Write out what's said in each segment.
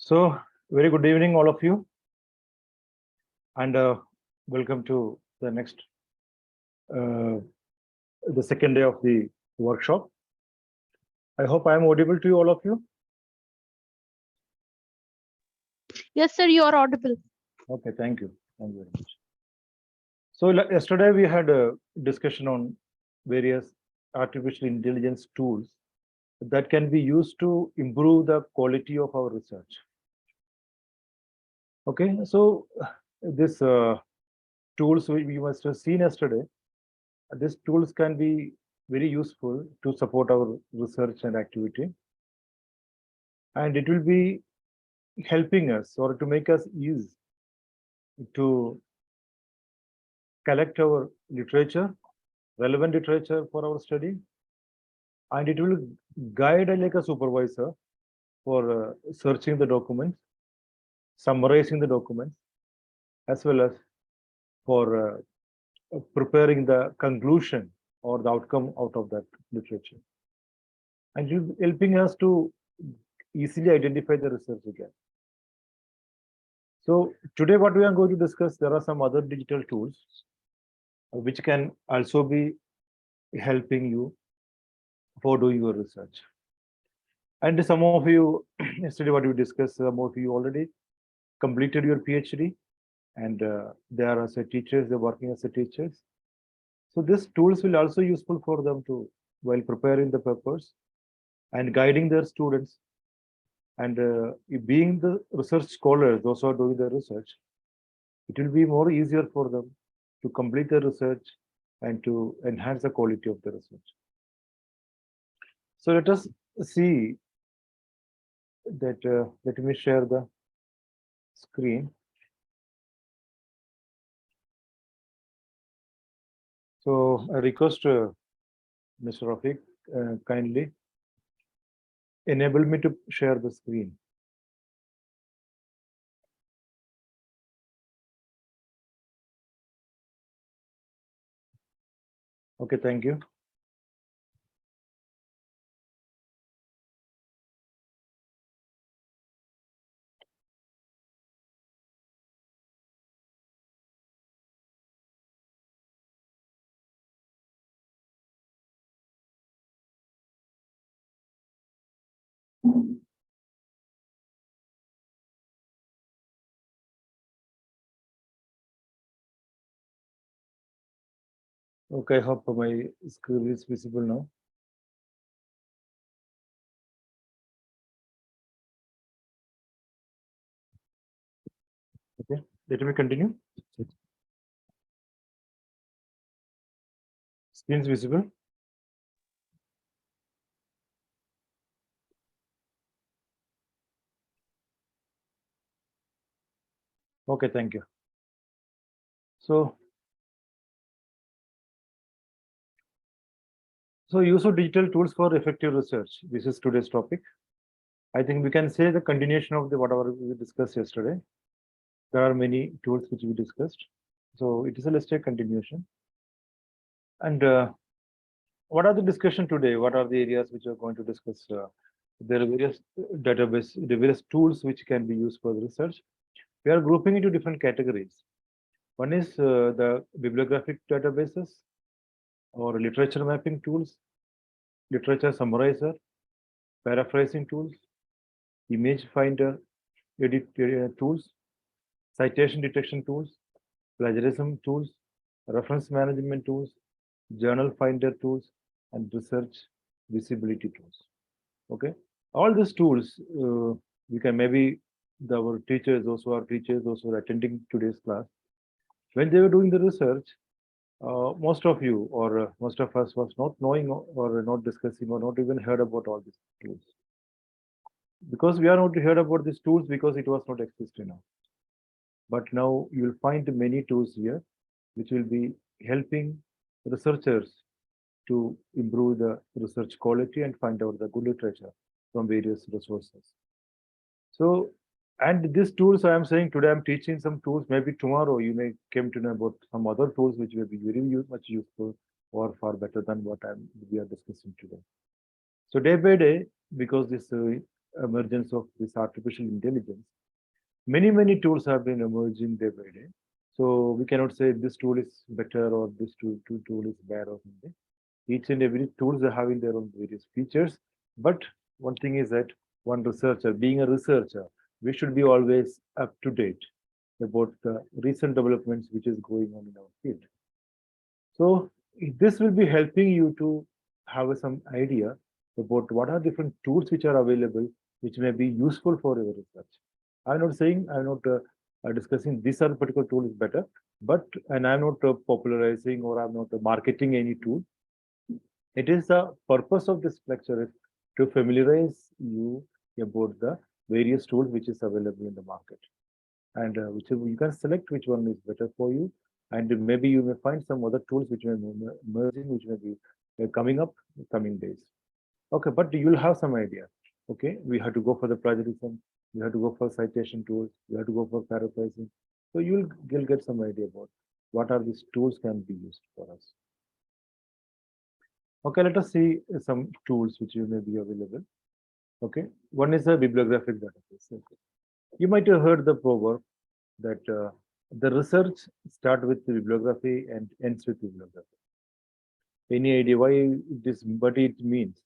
So, very good evening, all of you, and welcome to the uh, the second day of the workshop. I hope I am audible to you, all of you. Yes, sir, you are audible. Okay, thank you. Thank you very much. So, yesterday we had a discussion on various artificial intelligence tools that can be used to improve the quality of our research. Okay, so this tools we must have seen yesterday. These tools can be very useful to support our research and activity, and it will be helping us or to make us ease to collect our literature, relevant literature for our study, and it will guide like a supervisor for searching the documents, summarizing the documents, as well as for preparing the conclusion or the outcome out of that literature, and it will be helping us to easily identify the research again. So today what we are going to discuss, there are some other digital tools which can also be helping you for doing your research. And some of you, yesterday what we discussed, some of you already completed your PhD, and they are as a teachers, they're working as a teachers. So these tools will also useful for them to, while preparing the papers and guiding their students, and being the research scholars, those who are doing the research, it will be more easier for them to complete the research and to enhance the quality of the research. So let us see that, let me share the screen. So I request Mr. Rafiq, kindly enable me to share the screen. Okay, thank you. Okay, I hope my screen is visible now. Okay, let me continue. Screen is visible. Okay, thank you. So use of digital tools for effective research. This is today's topic. I think we can say the continuation of the whatever we discussed yesterday. There are many tools which we discussed. So it is a let's say continuation. And what are the discussion today? What are the areas which are going to discuss? There are various database, the various tools which can be used for the research. We are grouping into different categories. One is the bibliographic databases or literature mapping tools, literature summarizer, paraphrasing tools, image finder edit tools, citation detection tools, plagiarism tools, reference management tools, journal finder tools, and research visibility tools. Okay, all these tools we can maybe our teachers, those who are teachers, those who are attending today's class, when they were doing the research, most of you or most of us was not knowing or not discussing or not even heard about all these tools, because we are not heard about these tools because it was not existing now. But now you will find many tools here which will be helping researchers to improve the research quality and find out the good literature from various resources. So, and these tools I am saying today, I'm teaching some tools. Maybe tomorrow you may come to know about some other tools which will be very much useful or far better than what we are discussing today. So day by day, because this emergence of this artificial intelligence, many tools have been emerging day by day. So we cannot say this tool is better or this tool is bad or something. Each and every tools are having their own various features. But one thing is that one researcher, being a researcher, we should be always up to date about the recent developments which is going on in our field. So this will be helping you to have some idea about what are different tools which are available, which may be useful for your research. I'm not saying, I'm not discussing this are particular tool is better, but and I'm not popularizing or I'm not marketing any tool. It is the purpose of this lecture is to familiarize you about the various tools which is available in the market, and which you can select which one is better for you, and maybe you may find some other tools which may be emerging, which may be coming up in coming days. Okay, but you'll have some idea. Okay, we have to go for the plagiarism, we have to go for citation tools, we have to go for paraphrasing. So you'll get some idea about what are these tools can be used for us. Okay, let us see some tools which may be available. Okay, one is a bibliographic database. Okay. You might have heard the proverb that the research start with the bibliography and ends with bibliography. Any idea why it is? But it means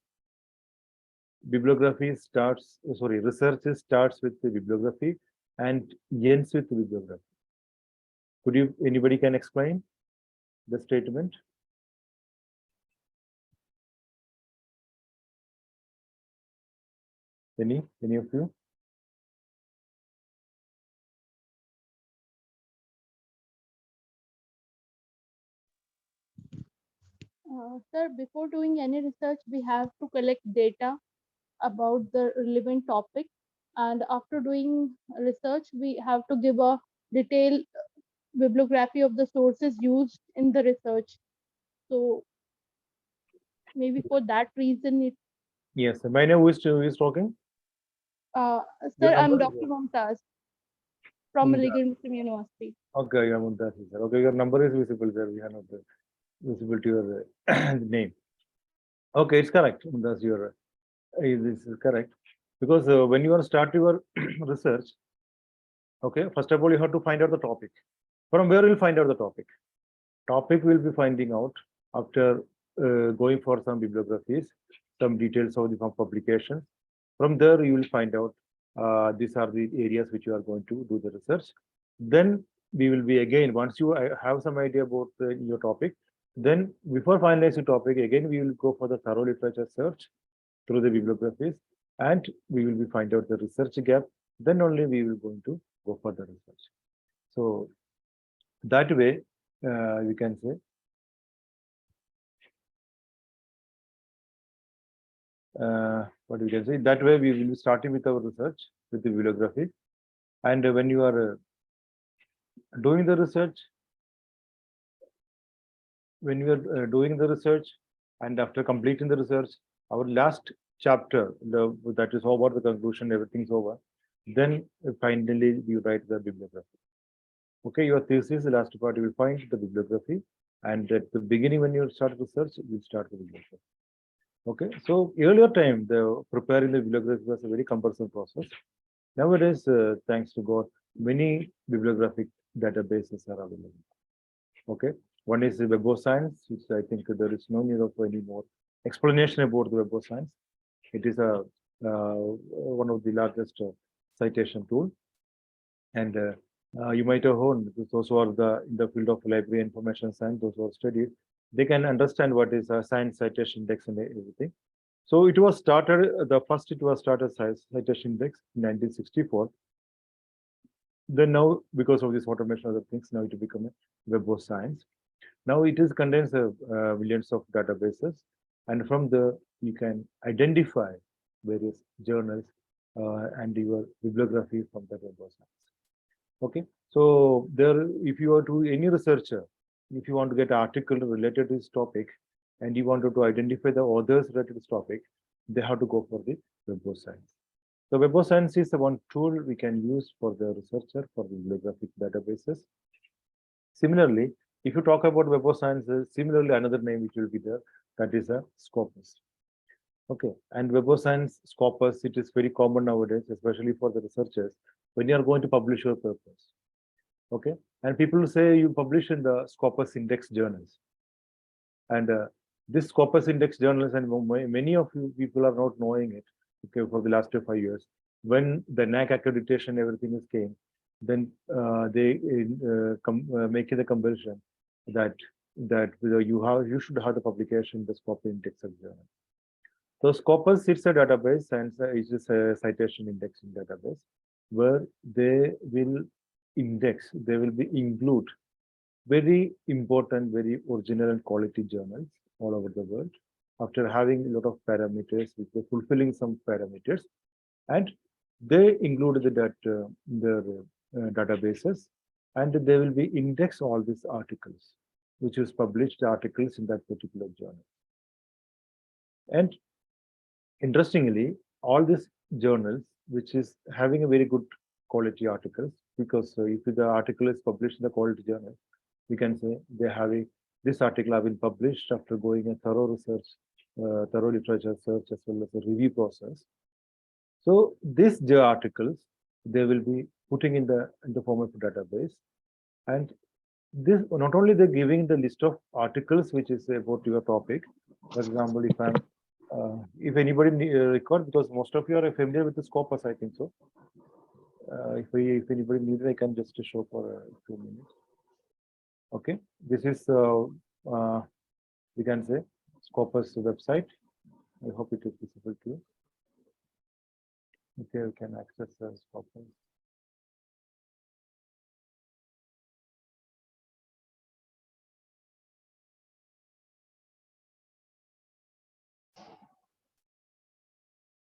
bibliography starts. Sorry, research starts with the bibliography and ends with the bibliography. Could you? Anybody can explain the statement? Any of you? Sir, before doing any research, we have to collect data about the relevant topic. And after doing research, we have to give a detailed bibliography of the sources used in the research. So maybe for that reason, it. Yes. My name who is talking? Uh, Your Sir, number I'm is Dr. Mumtaz from Mumtaz. Legal Muslim University. Okay, you're Mumtaz, sir. Okay, your number is visible there. We have not visible to your name. Okay, it's correct. Mumtaz, this is correct. Because when you are start your research, okay, first of all, you have to find out the topic. From where you'll find out the topic? Topic will be finding out after going for some bibliographies, some details of the publications. From there, you will find out these are the areas which you are going to do the research. Then we will be again, once you have some idea about your topic, then before finalizing topic, again, we will go for the thorough literature search through the bibliographies, and we will be find out the research gap. Then only we will going to go for the research. So that way, we can say what we can say. That way, we will be starting with our research with the bibliography, and when you are doing the research, when we are doing the research, and after completing the research, our last chapter, that is over, the conclusion, everything's over. Then finally, we write the bibliography. Okay, your thesis, the last part, you will find the bibliography, and at the beginning, when you start research, you start the bibliography. Okay, so earlier time, the preparing the bibliography was a very cumbersome process. Nowadays, thanks to God, many bibliographic databases are available. Okay, one is the Web of Science, which I think there is no need of any more explanation about the Web of Science. It is a one of the largest citation tool, and you might have heard those who are in the field of library information science, those who have studied, they can understand what is a science citation index and everything. So it was started, the first it was started citation index in 1964. Then now, because of this automation of the things, now it become a Web of Science. Now it is contains millions of databases, and from the you can identify various journals and your bibliography from the Web of Science. Okay, so there, if you are to any researcher, if you want to get an article related to this topic, and you wanted to identify the authors related to this topic, they have to go for the Web of Science. The Web of Science is the one tool we can use for the researcher for the bibliographic databases. Similarly, if you talk about Web of Science, similarly another name which will be there, that is a Scopus. Okay, and Web of Science Scopus, it is very common nowadays, especially for the researchers, when you are going to publish your papers. Okay, and people say you publish in the Scopus Index journals. And this Scopus Index journals, and many of you people are not knowing it, okay, for the last 5 years. When the NAC accreditation, everything is came, then they make it a compulsion that you should have the publication in the Scopus Index of journal. So Scopus is a database and it is a citation indexing database where they will include very important, very original and quality journals all over the world after having a lot of parameters, which are fulfilling some parameters, and they include their databases, and they will be index all these articles, which is published articles in that particular journal. And interestingly, all these journals, which is having a very good quality articles, because if the article is published in the quality journal, we can say they have this article have been published after going a thorough research, thorough literature search as well as a review process. So these articles, they will be putting in the form of a database, and this not only they're giving the list of articles which is about your topic. For example, if anybody record, because most of you are familiar with the Scopus, I think so. If anybody needs, I can just show for 2 minutes. Okay, this is we can say Scopus website. I hope it is visible to you. Okay, we can access Scopus.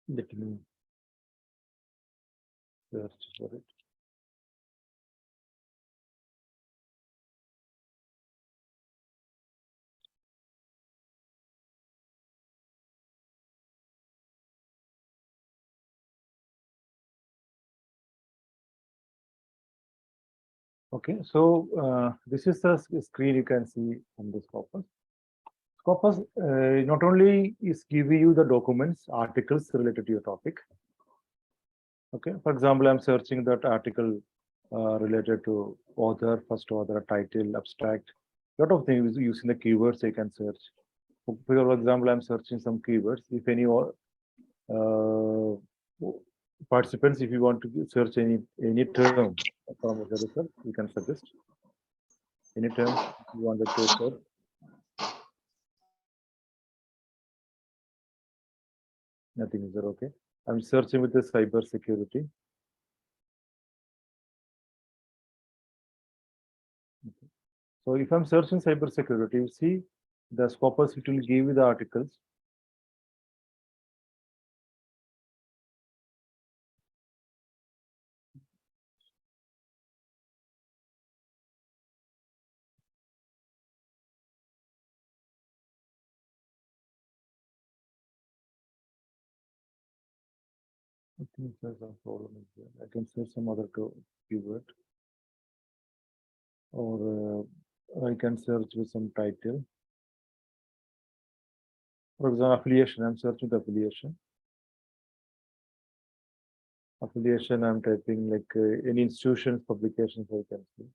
Let me search for it. Okay, so this is the screen you can see on the Scopus. Scopus not only is giving you the documents, articles related to your topic. Okay, for example, I'm searching that article related to author, first author, title, abstract, lot of things using the keywords you can search. For example, I'm searching some keywords. If any participants, if you want to search any term from the research, you can suggest any term you wanted to search. Nothing is there. Okay, I'm searching with the cyber security. Okay. So if I'm searching cyber security, you see the Scopus, it will give you the articles. I think there's a problem here. I can search some other keyword, or I can search with some title. For example, affiliation. I'm searching the affiliation. Affiliation. I'm typing like any institutions, publications. I can see.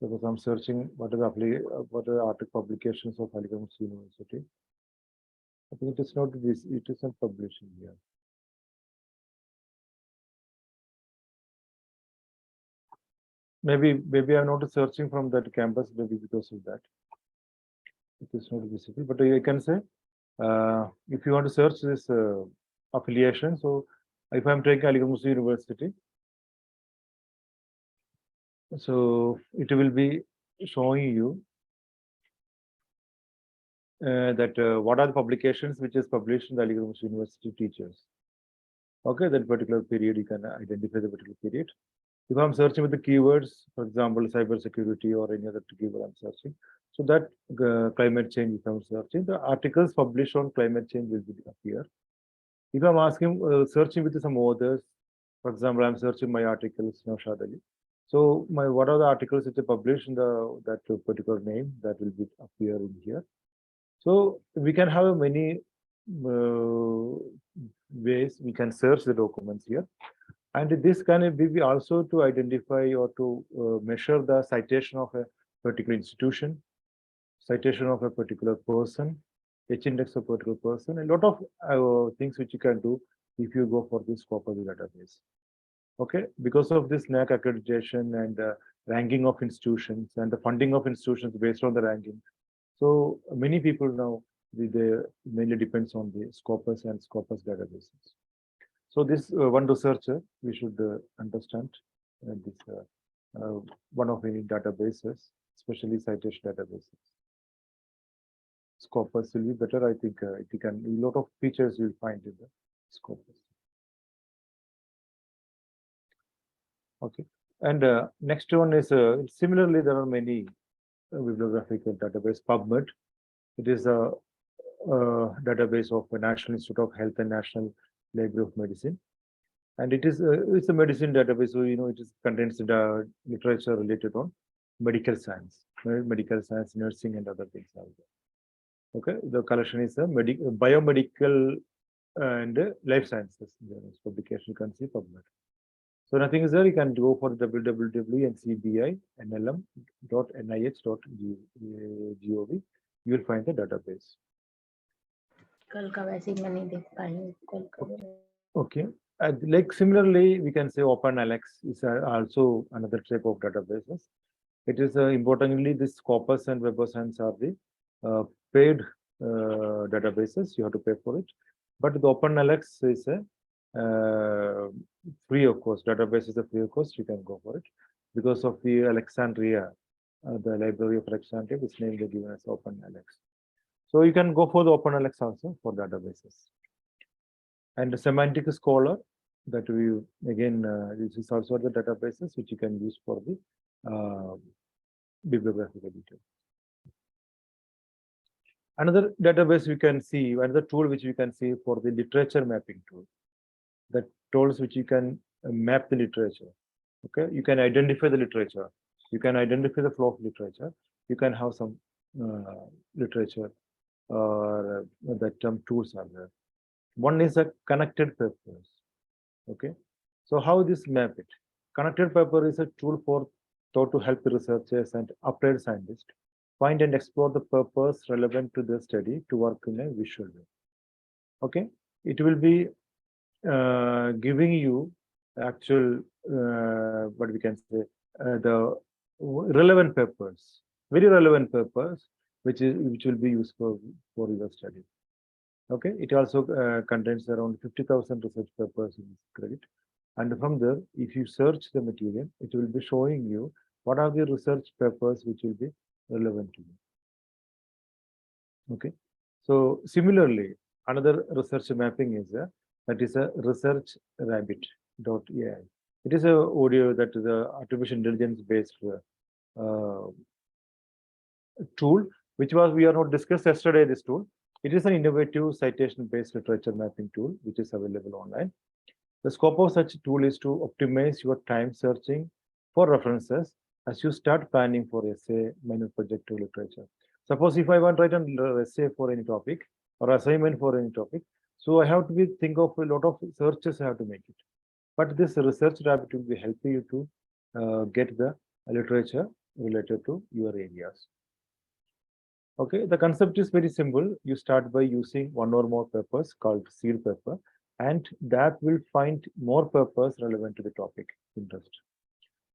Because I'm searching what are the article publications of Aligarh University. I think it is not this. It is not publishing here. Maybe I'm not searching from that campus. Maybe because of that, it is not visible. But I can say if you want to search this affiliation. So if I'm taking Aligarh University, so it will be showing you that what are the publications which is published in the Aligarh University teachers. Okay, that particular period you can identify the particular period. If I'm searching with the keywords, for example, cybersecurity or any other keyword I'm searching, so that climate change, if I'm searching, the articles published on climate change will be appear. If I'm asking, searching with some authors, for example, I'm searching my articles, Naushad Ali. So what are the articles which are published in that particular name that will be appear in here. So we can have many ways we can search the documents here. And this can be also to identify or to measure the citation of a particular institution, citation of a particular person, H-index of a particular person, a lot of things which you can do if you go for this corpus database. Okay, because of this NAC accreditation and ranking of institutions and the funding of institutions based on the ranking. So many people now, they mainly depends on the Scopus and Scopus databases. So this one researcher, we should understand this one of any databases, especially citation databases. Scopus will be better. I think it can a lot of features you'll find in the Scopus. Okay, and next one is similarly there are many bibliographical database. PubMed, it is a database of the National Institute of Health and National Library of Medicine, and it's a medicine database. So it contains the literature related on medical science, nursing, and other things also. Okay, the collection is a biomedical and life sciences publication. You can see PubMed. So nothing is there. You can go for www.ncbi.nlm.nih.gov. You will find the database. Okay. Like similarly, we can say OpenAlex is also another type of databases. It is importantly, this Scopus and Web of Science are the paid databases. You have to pay for it. But the OpenAlex is a free of course. Database is a free of course. You can go for it because of the Alexandria, the Library of Alexandria, which name they given as OpenAlex. So you can go for the OpenAlex also for databases. And the Semantic Scholar that we again this is also the databases which you can use for the bibliographical detail. Another database we can see, another tool which we can see for the literature mapping tool. That tools which you can map the literature. Okay, you can identify the literature. You can identify the flow of literature. You can have some literature or that term tools are there. One is a connected papers. Okay, so how this map it? Connected paper is a tool for thought to help the researchers and applied scientists find and explore the purpose relevant to the study to work in a visual way. Okay, it will be giving you actual what we can say the relevant papers, very relevant papers, which will be useful for your study. Okay, it also contains around 50,000 research papers in this credit, and from there, if you search the material, it will be showing you what are the research papers which will be relevant to you. Okay, so similarly, another research mapping is that is a research rabbit.ai. It is a audio that is a artificial intelligence based tool, which we are not discussed yesterday. This tool, it is an innovative citation based literature mapping tool which is available online. The scope of such tool is to optimize your time searching for references as you start planning for essay, minor project or literature. Suppose if I want to write an essay for any topic or assignment for any topic, so I have to think of a lot of searches I have to make it. But this research rabbit will be helping you to get the literature related to your areas. Okay, the concept is very simple. You start by using one or more papers called seed paper, and that will find more papers relevant to the topic interest.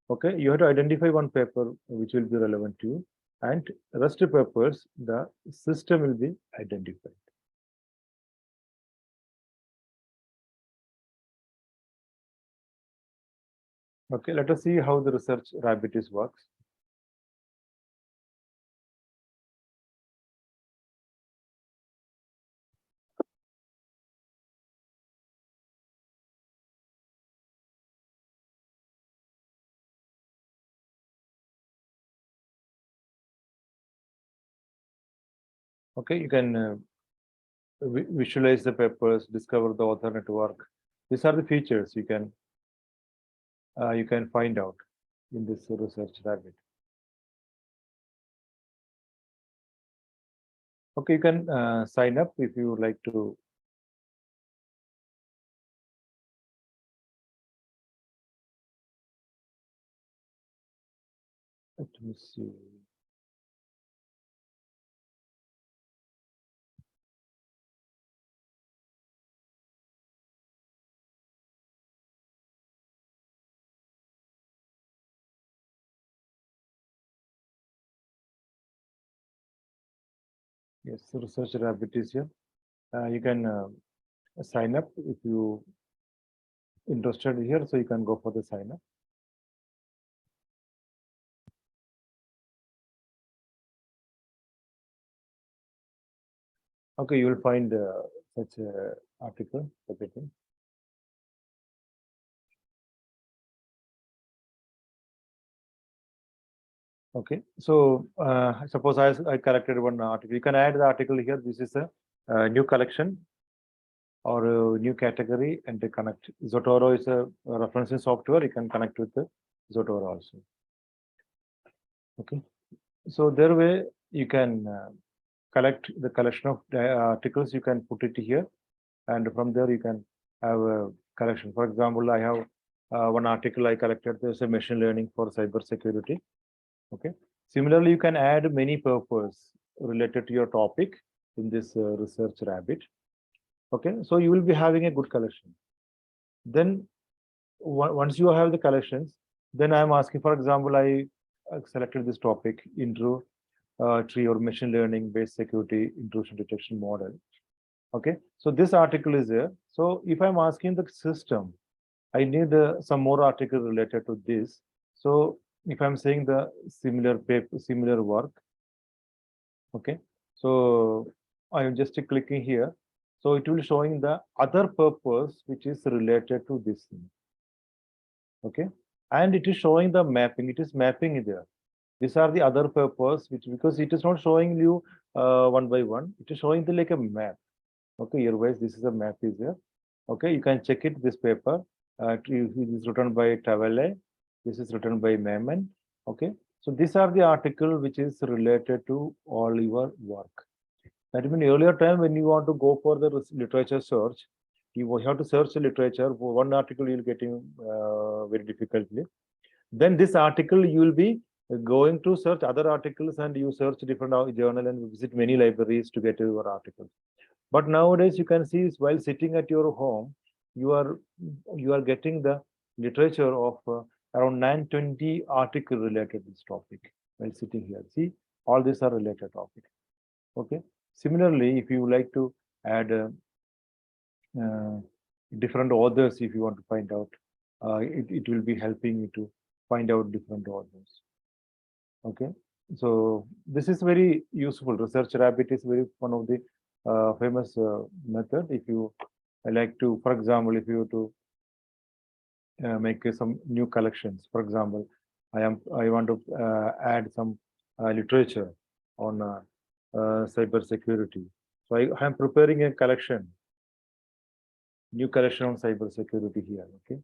Okay, you have to identify one paper which will be relevant to you, and rest of papers the system will be identified. Okay, let us see how the research rabbit works. Okay, you can visualize the papers, discover the author network. These are the features you can find out. in this research rabbit. Okay, you can sign up if you would like to. Let me see. Yes, research rabbit is here. You can sign up if you interested here, so you can go for the sign up. Okay, you will find such a article. Okay, so suppose I collected one article. You can add the article here. This is a new collection or a new category, and they connect. Zotero is a referencing software. You can connect with the Zotero also. Okay, so their way you can collect the collection of articles. You can put it here, and from there you can have a collection. For example, I have one article I collected. There's a machine learning for cyber security. Okay. Similarly, you can add many purpose related to your topic in this research rabbit. Okay. So you will be having a good collection. Then once you have the collections, then I'm asking, for example, I selected this topic, intro tree or machine learning based security intrusion detection model. Okay. So this article is there. So if I'm asking the system, I need some more article related to this. So if I'm saying the similar paper, similar work, okay. So I'm just clicking here. So it will showing the other purpose which is related to this thing. Okay. And it is showing the mapping. It is mapping there. These are the other purpose which, because it is not showing you one by one. It is showing the like a map. Okay. Otherwise, this is a map is there. Okay. You can check it. This paper. It is written by Tavale. This is written by Mehman. Okay. So these are the article which is related to all your work. That means earlier time when you want to go for the literature search, you have to search the literature. For one article you'll getting very difficultly. Then this article you will be going to search other articles, and you search different journal and visit many libraries to get your articles. But nowadays you can see while sitting at your home, you are getting the literature of around 920 article related to this topic while sitting here. See, all these are related topics. Okay. Similarly, if you like to add different authors, if you want to find out, it will be helping you to find out different authors. Okay. So this is very useful. Research Rabbit is very one of the famous method. If you like to, for example, if you to make some new collections, for example, I want to add some literature on cyber security. So I am preparing a collection, new collection on cyber security here. Okay.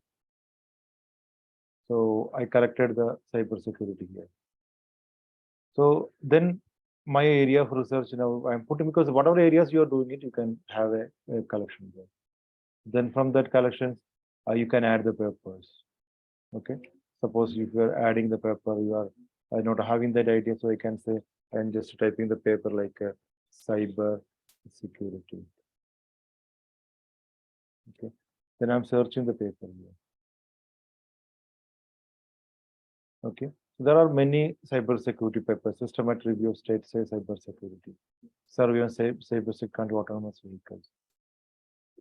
So I collected the cyber security here. So then my area of research now I'm putting, because whatever areas you are doing it, you can have a collection there. Then from that collections, you can add the papers. Okay. Suppose if you are adding the paper, you are not having that idea, so I can say I'm just typing the paper like cyber security. Okay. Then I'm searching the paper here. Okay. There are many cyber security papers, systematic review of state say cyber security, survey on cyber security autonomous vehicles,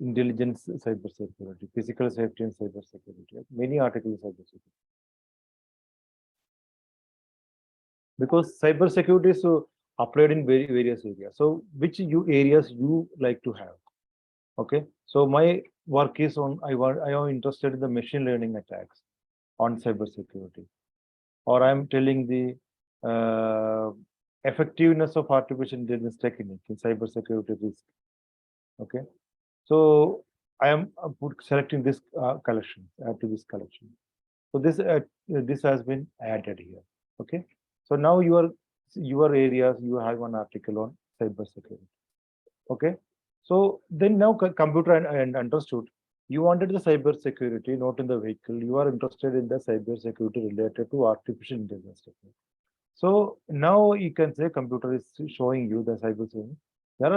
intelligence cyber security, physical safety and cyber security. Many articles cyber security. Because cyber security is applied in various areas. So which areas you like to have? Okay. So my work is on, I am interested in the machine learning attacks on cyber security, or I'm telling the effectiveness of artificial intelligence technique in cyber security risk. Okay. So I am selecting this collection, add to this collection. So this has been added here. Okay. So now your areas, you have one article on cyber security. Okay. So then now computer and understood you wanted the cyber security, not in the vehicle. You are interested in the cyber security related to artificial intelligence technique. So now you can say computer is showing you the cyber security. There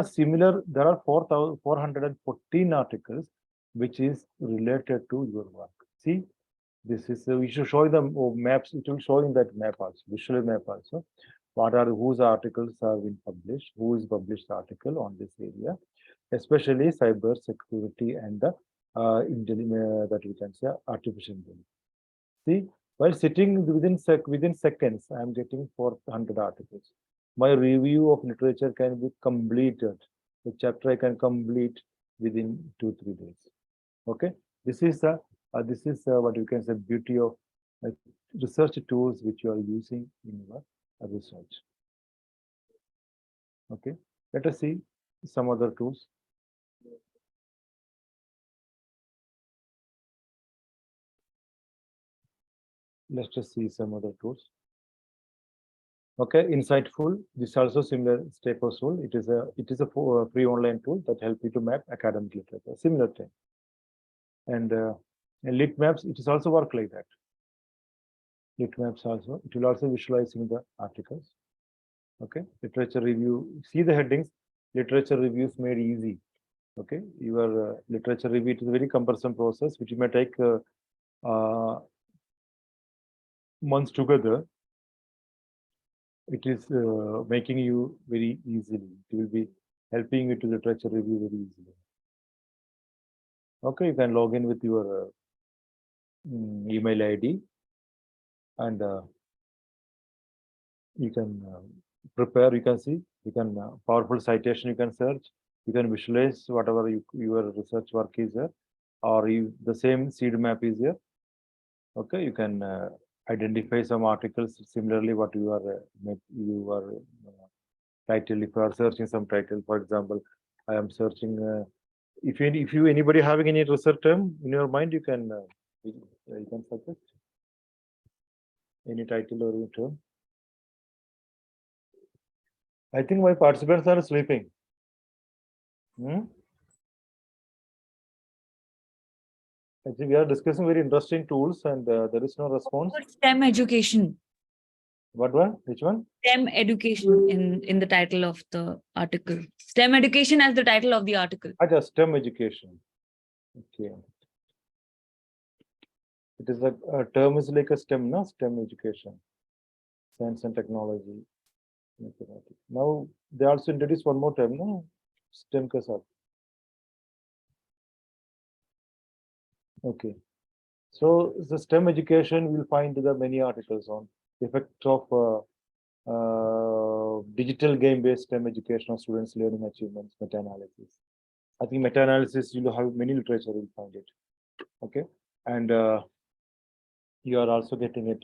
are 4,414 articles which is related to your work. See, this is we should show the maps. It will show in that map also, visual map also. What are whose articles have been published? Who is published article on this area? Especially cyber security and the that we can say artificial intelligence. See, while sitting within seconds, I am getting 400 articles. My review of literature can be completed. The chapter I can complete within 2-3 days. Okay, this is what you can say beauty of uh, research tools which you are using in your research. Okay, let us see some other tools. Let's just see some other tools. Okay, insightful. This is also similar Staples tool. It is a free online tool that help you to map academic literature. Similar thing. And lit maps, it is also work like that. Lit maps also. It will also visualizing the articles. Okay, literature review. See the headings. Literature reviews made easy. Okay, your literature review, it is a very cumbersome process which may take months together. It is making you very easily. It will be helping you to literature review very easily. Okay, you can log in with your email ID and you can prepare. You can see. You can powerful citation. You can search. You can visualize whatever your research work is there, or the same seed map is here. Okay, you can identify some articles similarly what you are title. If you are searching some title, for example, I am searching. If you anybody having any research term in your mind, you can suggest any title or any term. I think my participants are sleeping. I think we are discussing very interesting tools and there is no response. STEM education. What one? Which one? STEM education in the title of the article. STEM education as the title of the article. Just STEM education. Okay. It is a term is like a STEM, no? STEM education. Science and technology. Now they also introduced one more term, no? STEM ke saath. Okay. So the STEM education, we'll find the many articles on the effect of digital game-based STEM education on students' learning achievements, meta-analysis. I think meta-analysis, you'll have many literature, you'll find it. Okay. And you are also getting it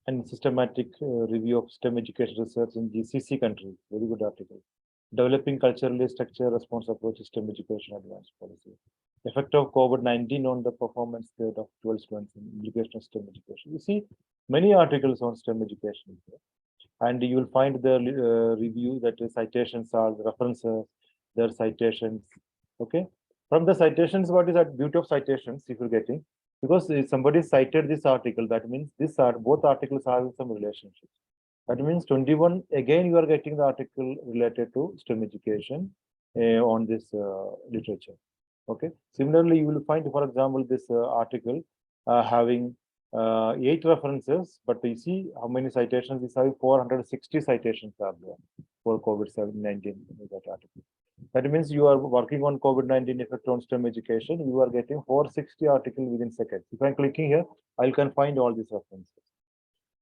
and systematic review of STEM education research in GCC countries. Very good article. Developing culturally structured response approach to STEM education advanced policy. Effect of COVID-19 on the performance grade of 12 students in implication of STEM education. You see many articles on STEM education here. And you will find the review that is citations are the references, their citations. Okay. From the citations, what is that beauty of citations if you're getting? Because if somebody cited this article, that means both articles have some relationship. That means 21, again, you are getting the article related to STEM education on this literature. Okay. Similarly, you will find, for example, this article having 8 references, but you see how many citations is having 460 citations are there for COVID-19 that article. That means you are working on COVID-19 effect on STEM education. You are getting 460 articles within seconds. If I'm clicking here, I can find all these references.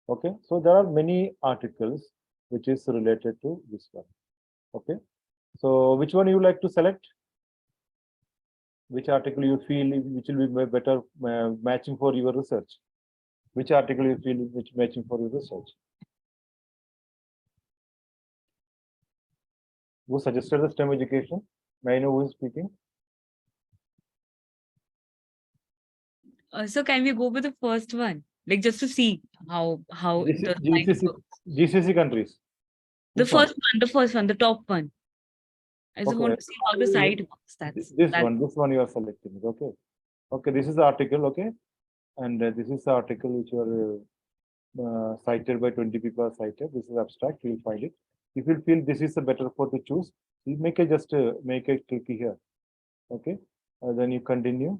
Okay, so there are many articles which is related to this one. Okay, so which one you like to select? Which article you feel which will be better matching for your research? Which article you feel which matching for your research? Who suggested the STEM education? May I know who is speaking? So can we go with the first one? Like just to see how This the is site GCC, works. GCC countries. The This one. first one, the top one. I just Okay. want to see how the site works. This That's one you are selecting. Okay. Okay. This is the article. Okay. And this is the article which are cited by 20 people are cited. This is abstract. You will find it. If you feel this is the better for to choose, you make a just make a click here. Okay. Then you continue.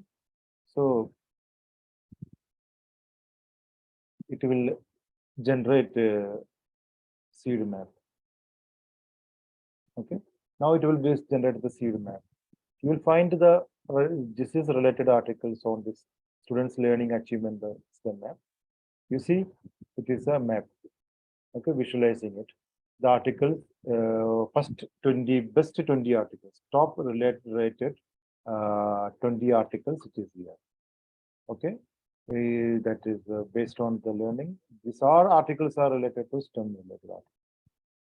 So it will generate seed map. Okay. Now it will be generate the seed map. You will find the this is related articles on this students learning achievement the map. You see, it is a map. Okay, visualizing it. The articles, first 20 best 20 articles, top rated 20 articles. It is here. Okay, that is based on the learning. These are articles are related to STEM related articles.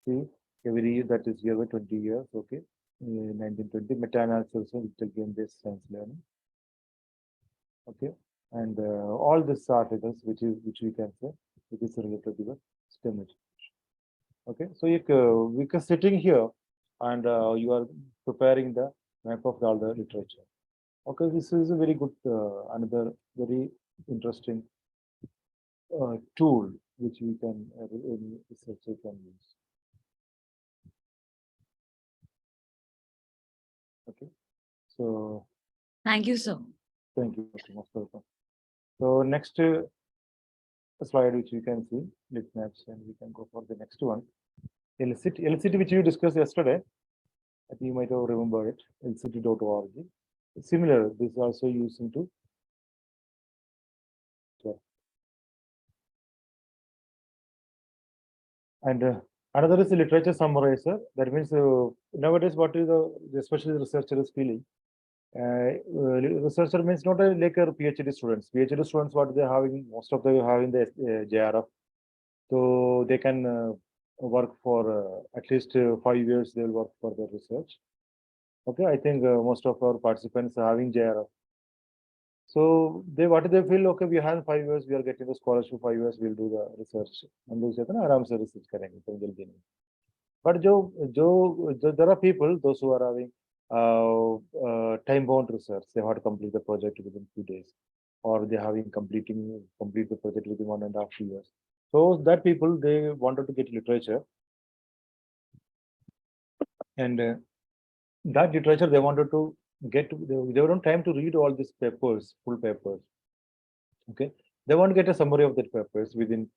See, every year that is here by 20 years. Okay, 1920 meta-analysis of game-based science learning. Okay, and all these articles which we can say it is related to the STEM education. Okay, so we can sitting here and you are preparing the map of all the literature. Okay, this is a very good another very interesting tool which we can any researcher can use. Okay, so thank you, sir. thank you. Most welcome. So next slide which you can see lit maps, and we can go for the next one. LCT which you discussed yesterday. I think you might have remembered it. lct.org. Similar, this is also using to. And another is the literature summarizer. That means nowadays what is the especially the researcher is feeling. Researcher means not like a PhD students. PhD students, what they're having, most of them having the JRF. So they can work for at least 5 years, they'll work for the research. Okay, I think most of our participants are having JRF. So they what do they feel? Okay, we have 5 years, we are getting the scholarship 5 years, we'll do the research. And those आराम से research करेंगे तो जल्दी नहीं. But there are people, those who are having time-bound research, they have to complete the project within 2 days, or they having complete the project within 1.5 years. So that people they wanted to get literature, and that literature they wanted to get. They don't time to read all these papers, full papers. Okay, they want to get a summary of that papers within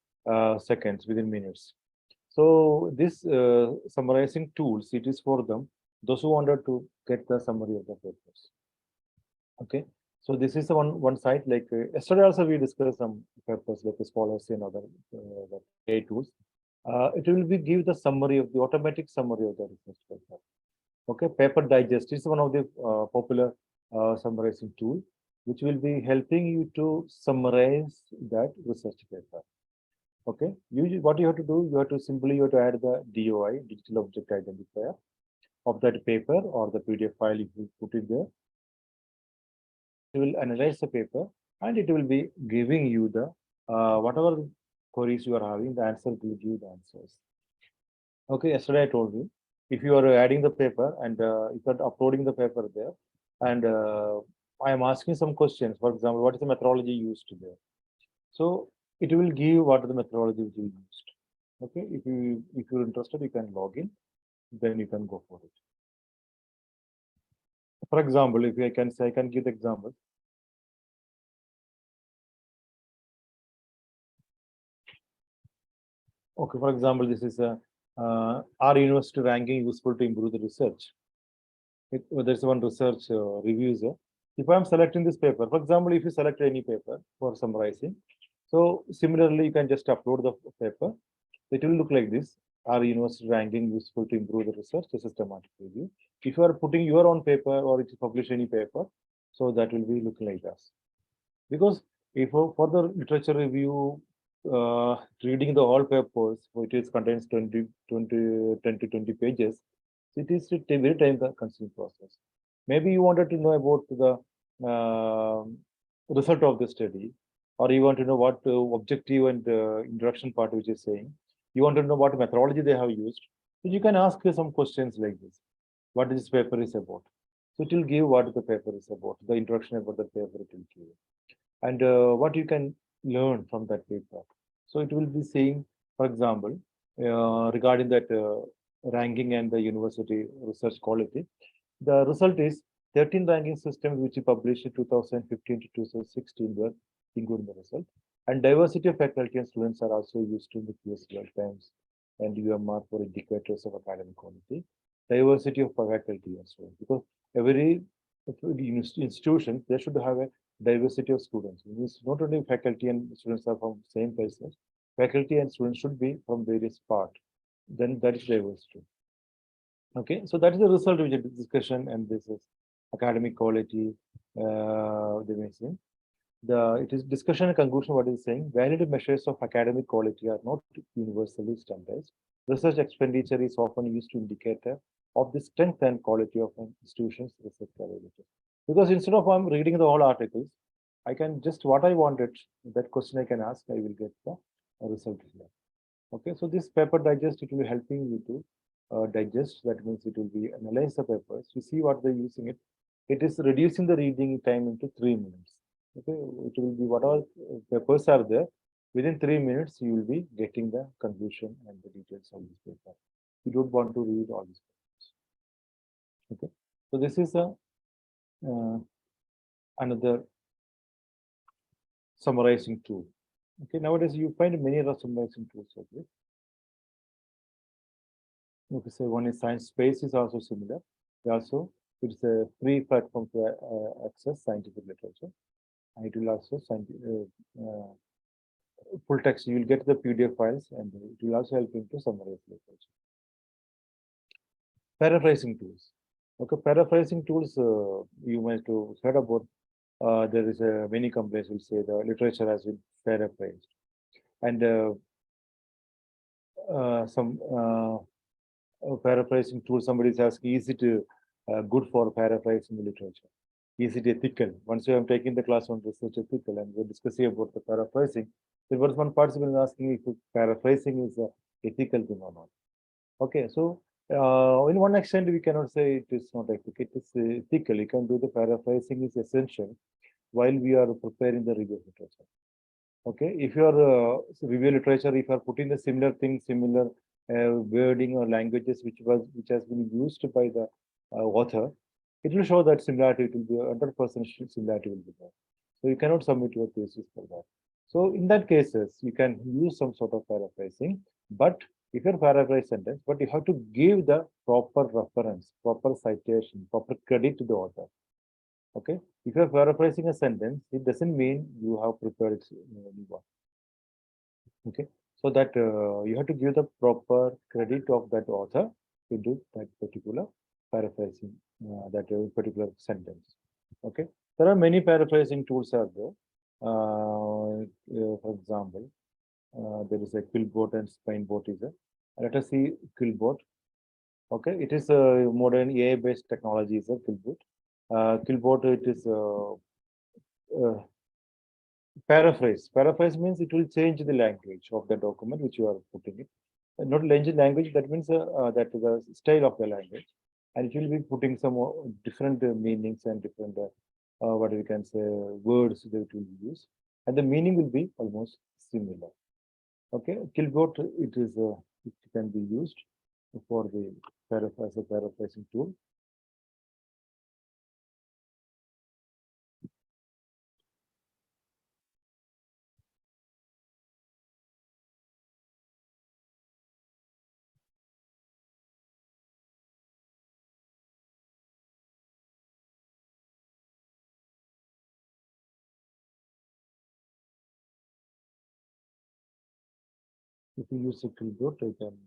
seconds, within minutes. So this summarizing tools, it is for them, those who wanted to get the summary of the papers. Okay, so this is the one side. Like yesterday also we discussed some papers like the scholars and other AI tools. It will be give the summary of the automatic summary of the research paper. Okay, paper digest is one of the popular summarizing tool, which will be helping you to summarize that research paper. Okay, what you have to do, you have to simply add the DOI, digital object identifier, of that paper or the PDF file if you put it there. It will analyze the paper and it will be giving you the whatever queries you are having, the answer will give the answers. Okay, yesterday I told you, if you are adding the paper and if you are uploading the paper there, and I am asking some questions, for example, what is the methodology used there? So it will give what are the methodology which you used. Okay, if you're interested, you can log in, then you can go for it. For example, if I can say, I can give the example. Okay, for example, this is a are university ranking useful to improve the research? There's one research reviews. If I'm selecting this paper, for example, if you select any paper for summarizing, so similarly, you can just upload the paper. It will look like this. Are university ranking useful to improve the research? A systematic review. If you are putting your own paper or if you publish any paper, so that will be looking like this. Because if for the literature review, reading the whole papers, it contains 10 to 20 pages. It is a very time consuming process. Maybe you wanted to know about the result of the study, or you want to know what objective and introduction part which is saying, you want to know what methodology they have used, so you can ask some questions like this. What this paper is about? So it will give what the paper is about, the introduction about the paper it will give, and what you can learn from that paper. So it will be saying, for example, regarding that ranking and the university research quality, the result is 13 ranking systems which we published in 2015 to 2016 were including the result. And diversity of faculty and students are also used in the QS Times and UMR for indicators of academic quality. Diversity of faculty and students, because every institution, they should have a diversity of students. It means not only faculty and students are from same places, faculty and students should be from various parts. Then that is diversity. Okay, so that is the result of the discussion, and this is academic quality. They may say it is discussion and conclusion. What is saying? Valid measures of academic quality are not universally standardized. Research expenditure is often used to indicator of the strength and quality of an institution's research capability. Because instead of I'm reading the whole articles, I can just what I wanted, that question I can ask, I will get the result here. Okay, so this paper digest, it will be helping you to digest. That means it will be analyze the papers. You see what they're using it. It is reducing the reading time into 3 minutes. Okay, it will be whatever papers are there. Within 3 minutes, you will be getting the conclusion and the details of this paper. You don't want to read all these papers. Okay, so this is a another summarizing tool. Okay, nowadays you find many other summarizing tools. Okay. Okay, so one is Science Space is also similar. Also, it's a free platform to access scientific literature. And it will also full text. You will get the PDF files, and it will also help you to summarize literature. Paraphrasing tools. Okay, paraphrasing tools you might have heard about. There is many companies will say the literature has been paraphrased, and some paraphrasing tool, somebody is asking, is it good for paraphrasing literature? Is it ethical? Once you have taken the class on research ethical and we're discussing about the paraphrasing, there was one participant asking if paraphrasing is a ethical thing or not. Okay, so in one extent, we cannot say it is not ethical, it is ethical. You can do the paraphrasing is essential while we are preparing the review literature. Okay, if you are review literature, if you are putting the similar thing, similar wording or languages which has been used by the author, it will show that similarity. It will be 100% similarity will be there. So you cannot submit your thesis for that. So in that cases, you can use some sort of paraphrasing, but if you paraphrase sentence, but you have to give the proper reference, proper citation, proper credit to the author. Okay, if you're paraphrasing a sentence, it doesn't mean you have prepared anyone. Okay, so that you have to give the proper credit of that author to do that particular paraphrasing, that particular sentence. Okay, there are many paraphrasing tools out there. For example, there is a Quillbot and Spinebot is a. Let us see Quillbot. Okay, it is a modern AI-based technology. Is a Quillbot. Quillbot, it is paraphrase. Paraphrase means it will change the language of the document which you are putting it. Not change language, that means that the style of the language, and it will be putting some different meanings and different what we can say words that it will use, and the meaning will be almost similar. Okay, Quillbot, it is it can be used for the paraphrasing tool. If you use a Quillbot, you can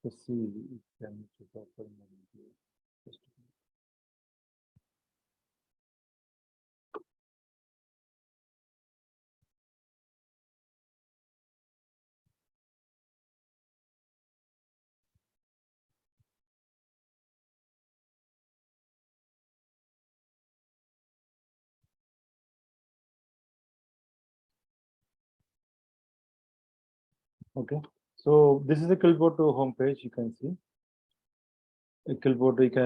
Let's see. Can open just a minute. Okay. So this is a clipboard to home page. You can see a clipboard. There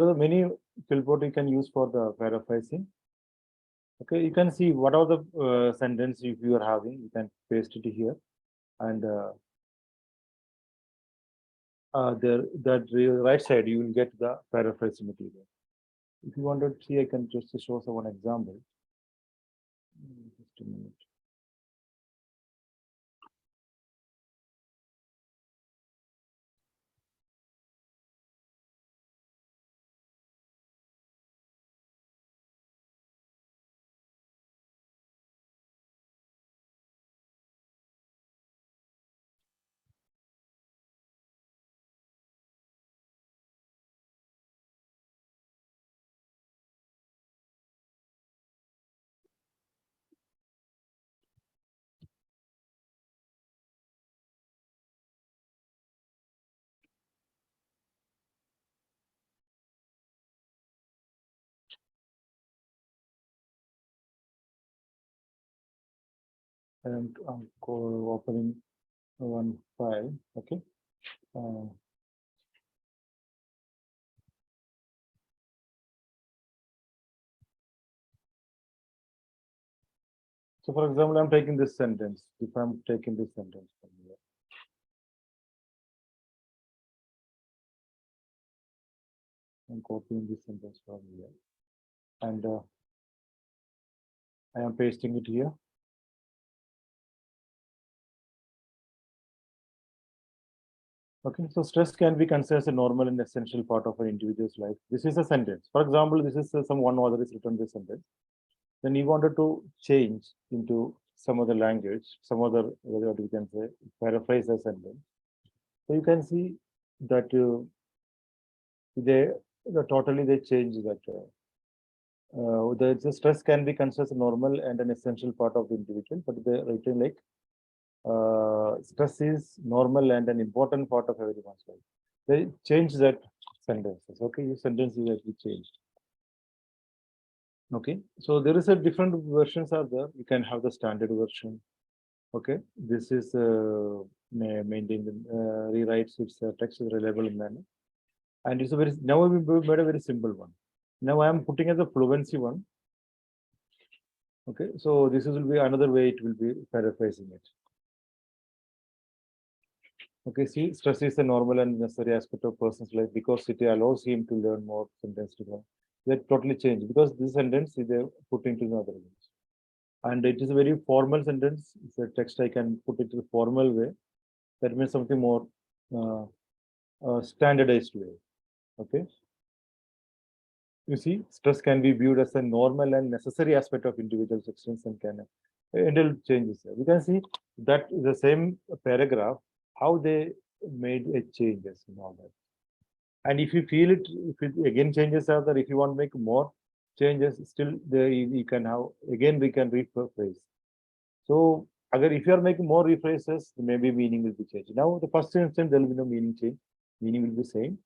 are many clipboard you can use for the paraphrasing. Okay, you can see what are the sentence if you are having. You can paste it here, and there that right side you will get the paraphrase material. If you want to see, I can just show one example. Just a minute. And I'm opening one file. Okay. So, for example, I'm taking this sentence. If I'm taking this sentence from here, I'm copying this sentence from here, and I am pasting it here. Okay, so stress can be considered as a normal and essential part of an individual's life. This is a sentence. For example, this is some one author has written this sentence. Then you wanted to change into some other language, some other, what we can say, paraphrase a sentence. So you can see that they change that. The stress can be considered as a normal and an essential part of the individual, but they written like stress is normal and an important part of everyone's life. They change that sentences. Okay, your sentence is actually changed. Okay, so there is a different versions are there. You can have the standard version. Okay, this is maintained rewrites its text is reliable manner, and it's a very now we made a very simple one. Now I am putting as a fluency one. Okay, so this will be another way it will be paraphrasing it. Okay, see, stress is a normal and necessary aspect of person's life because it allows him to learn more sentence to learn. That totally changed because this sentence is put into another way. And it is a very formal sentence. It's a text I can put it in a formal way. That means something more standardized way. Okay. You see, stress can be viewed as a normal and necessary aspect of individual existence and can handle changes. We can see that the same paragraph, how they made a changes in all that. And if you feel it, if it again changes are there, if you want to make more changes, still there you can have again we can rephrase. So if you are making more rephrases, maybe meaning will be changed. Now the first instance there will be no meaning change, meaning will be same,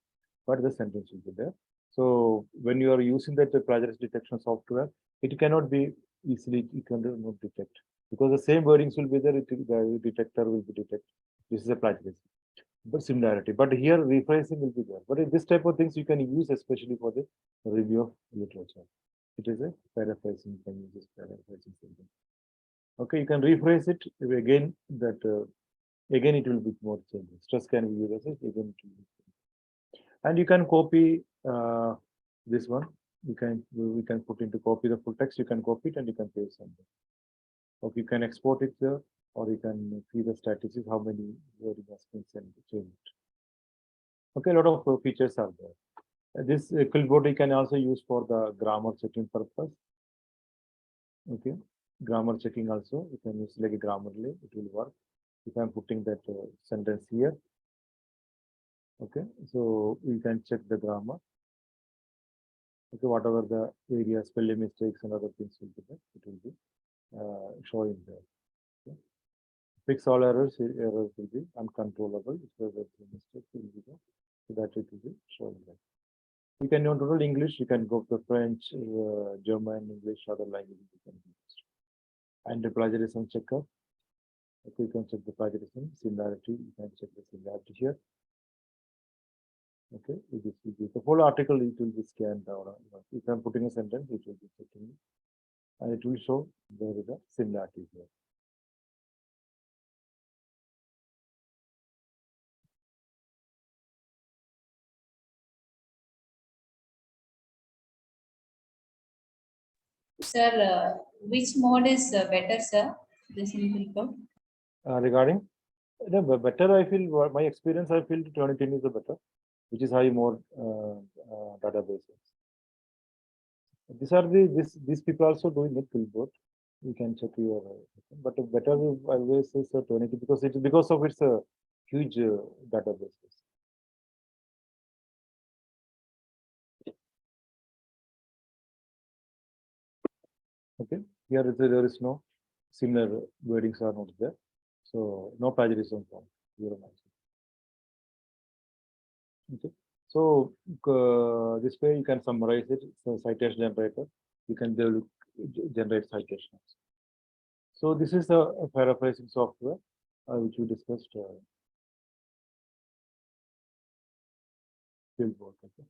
but the sentence will be there. So when you are using that plagiarism detection software, it cannot be easily you cannot detect because the same wordings will be there. The detector will be detect. This is a plagiarism, but similarity. But here rephrasing will be there. But this type of things you can use especially for the review of literature. It is a paraphrasing. You can use this paraphrasing sentence. Okay, you can rephrase it again. That again it will be more changes. Stress can be used as again it will be. And you can copy this one. We can put into copy the full text. You can copy it and you can paste something. Okay, you can export it there, or you can see the statistics how many wording has been changed. Okay, a lot of features are there. This clipboard you can also use for the grammar checking purpose. Okay, grammar checking also you can use like a Grammarly. It will work. if I'm putting that sentence here. Okay, so you can check the grammar. Okay, whatever the area, spelling mistakes and other things will be there, it will be showing there. Okay. Fix all errors, errors will be uncontrollable. If there is a mistake, will be there, so that it will be showing there. You can not only English, you can go to French, German, English, other languages you can use. And the plagiarism checker. Okay, you can check the plagiarism, similarity, you can check the similarity here. Okay, this will be the whole article, it will be scanned down. If I'm putting a sentence, it will be checking it, and it will show there is a similarity here. Sir, which mode is better, sir? The simple code. Regarding the better, I feel my experience, I feel Turnitin is the better, which is high more databases. These are these people also doing it billboard. You can check your, but better I always say Turnitin because it's because of its huge databases. Okay, here there is no similar wordings are not there, so no plagiarism found. Okay, so this way you can summarize it. So citation generator, you can generate citations. So this is a paraphrasing software which we discussed. Billboard. Okay.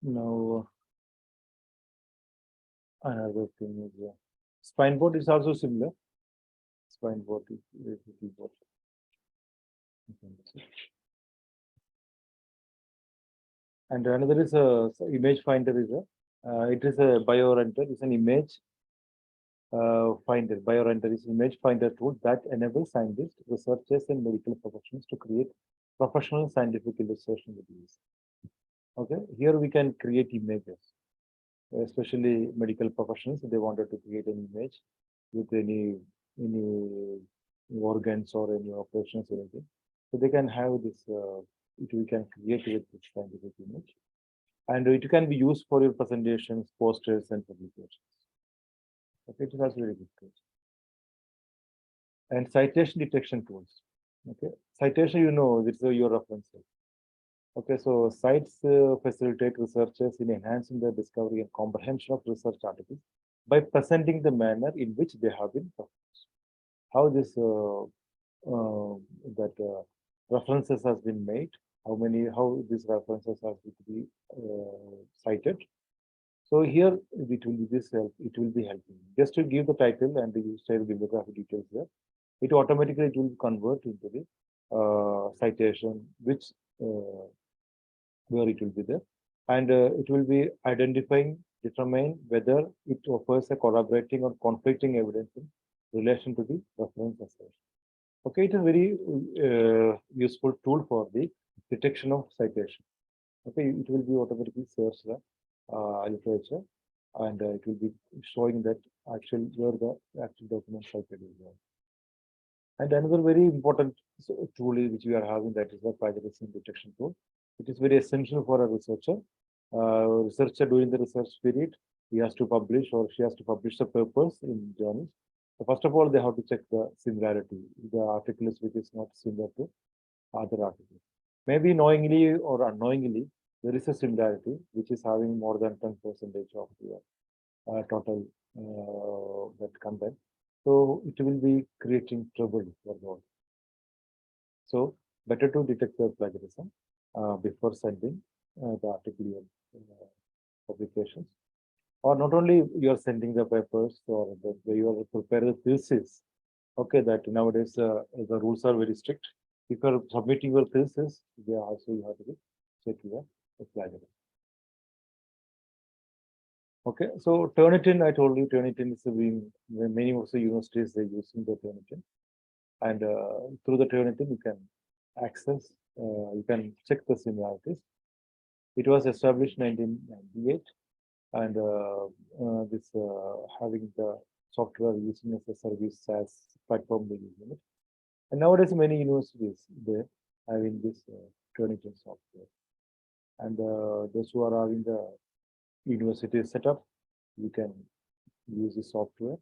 Now, another thing is spine board is also similar. Spine board is billboard. And another is a image finder is it is a biorender. It's an image finder. Biorender is image finder tool that enables scientists, researchers, and medical professionals to create professional scientific illustration videos. Okay, here we can create images, especially medical professionals. They wanted to create an image with any organs or any operations or anything, so they can have this. We can create with this scientific image, and it can be used for your presentations, posters, and publications. Okay, it is also very good. And citation detection tools. Okay, citation, you know, this is your references. Okay, so sites facilitate researchers in enhancing the discovery and comprehension of research articles by presenting the manner in which they have been published. How this references has been made, how these references have to be cited. So here it will be this help. It will be helping just to give the title and you say bibliography details there. It automatically it will convert into the citation, which where it will be there, and it will be determine whether it offers a corroborating or conflicting evidence in relation to the reference as such. Okay, it is very useful tool for the detection of citation. Okay, it will be automatically search the literature, and it will be showing that actual where the actual document cited is there. And another very important tool which we are having, that is the plagiarism detection tool. It is very essential for a researcher. Researcher during the research period, he has to publish or she has to publish the papers in journals. So first of all, they have to check the similarity. The article is which is not similar to other articles. Maybe knowingly or unknowingly, there is a similarity which is having more than 10% of the total that content. So it will be creating trouble for the audience. So better to detect the plagiarism before sending the article publications. Or not only you are sending the papers or you are preparing the thesis. Okay, that nowadays the rules are very strict. If you are submitting your thesis, they also you have to be checking the plagiarism. Okay, so Turnitin, I told you Turnitin is being many of the universities they're using the Turnitin, and through the Turnitin you can access, you can check the similarities. It was established in 1998, and this having the software using as a service as platform they're using it. And nowadays, many universities they having this Turnitin software, and those who are having the university setup, you can use the software.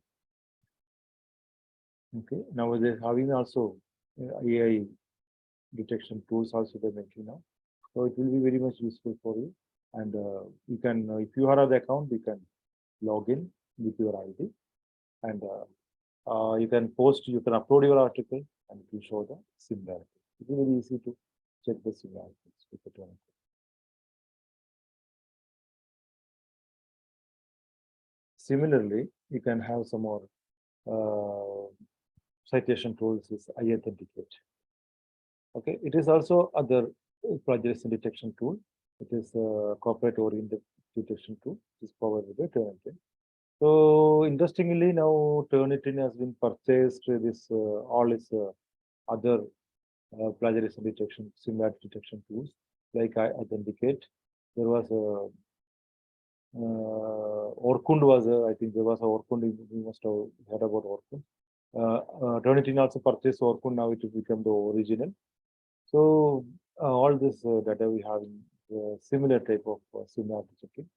Okay, nowadays having also AI detection tools also they're making now, so it will be very much useful for you. And you can, if you have the account, you can log in with your ID, and you can post, you can upload your article, and it will show the similarity. It will be very easy to check the similarities with the Turnitin. Similarly, you can have some more citation tools is iAuthenticate. Okay, it is also other plagiarism detection tool. It is a corporate oriented detection tool. It is provided by Turnitin. So interestingly, now Turnitin has been purchased this all its other plagiarism detection, similarity detection tools like iAuthenticate. There was a Orkund was I think there was a Orkund. You must have heard about Orkund. Turnitin also purchased Orkund. Now it has become the original. So all this data we have in similar type of similarity checking.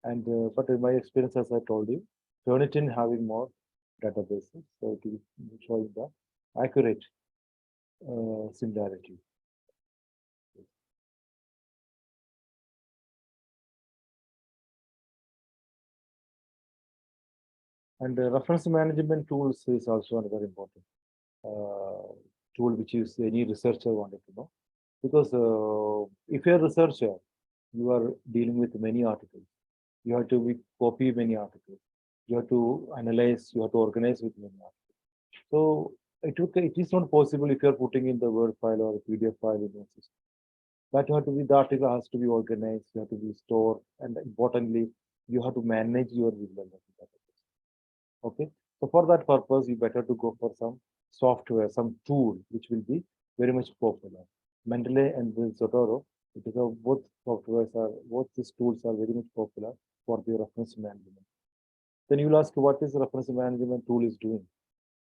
And but in my experience, as I told you, Turnitin having more databases, so it is showing the accurate similarity. And reference management tools is also another important tool which is any researcher wanted to know. Because if you're a researcher, you are dealing with many articles. You have to copy many articles. You have to analyze, you have to organize with many articles. So it is not possible if you are putting in the Word file or a PDF file in your system. That you have to be, the article has to be organized, you have to be stored, and importantly, you have to manage your bibliography database. Okay, so for that purpose, you better to go for some software, some tool which will be very much popular. Mendeley and Zotero, it is both softwares are, both these tools are very much popular for the reference management. Then you will ask what is the reference management tool is doing.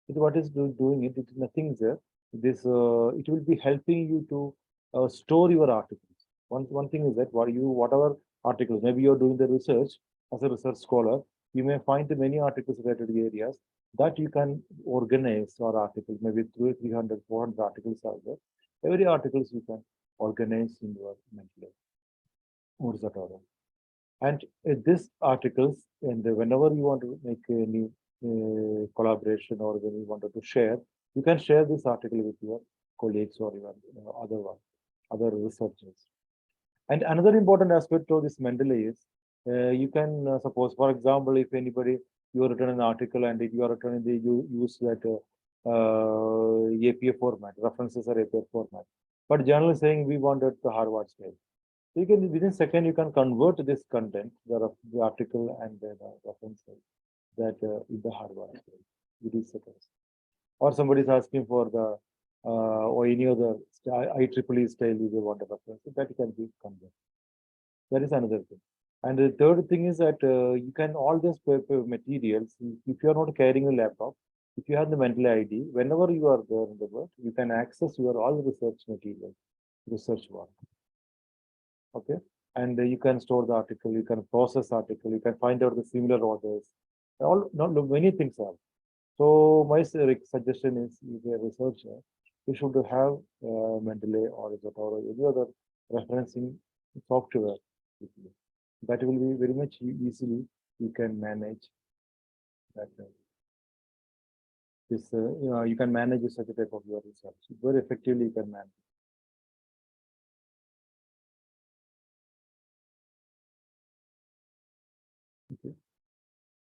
What is doing it? It is nothing there. This it will be helping you to store your articles. One thing is that whatever articles, maybe you're doing the research as a research scholar, you may find many articles related to areas that you can organize your articles, maybe 300, 400 articles are there. Every articles you can organize in your Mendeley or Zotero. And this articles, and whenever you want to make any collaboration or when you wanted to share, you can share this article with your colleagues or even other researchers. And another important aspect of this Mendeley is you can suppose, for example, if anybody you have written an article and if you are returning you use that APA format, references or APA format, but generally saying we wanted the Harvard style. So you can within a second you can convert this content, the article and the references that in the Harvard style within seconds. Or somebody is asking for the or any other IEEE style you want a reference, that can be converted. That is another thing. And the third thing is that you can all these materials, if you are not carrying a laptop, if you have the Mendeley ID, whenever you are there in the world, you can access your all research materials, research work. Okay, and you can store the article, you can process article, you can find out the similar authors. All not many things are. So my suggestion is, if you're a researcher, you should have Mendeley or Zotero or any other referencing software with you. That will be very much easily you can manage that. This you can manage such a type of your research very effectively. You can manage. Okay.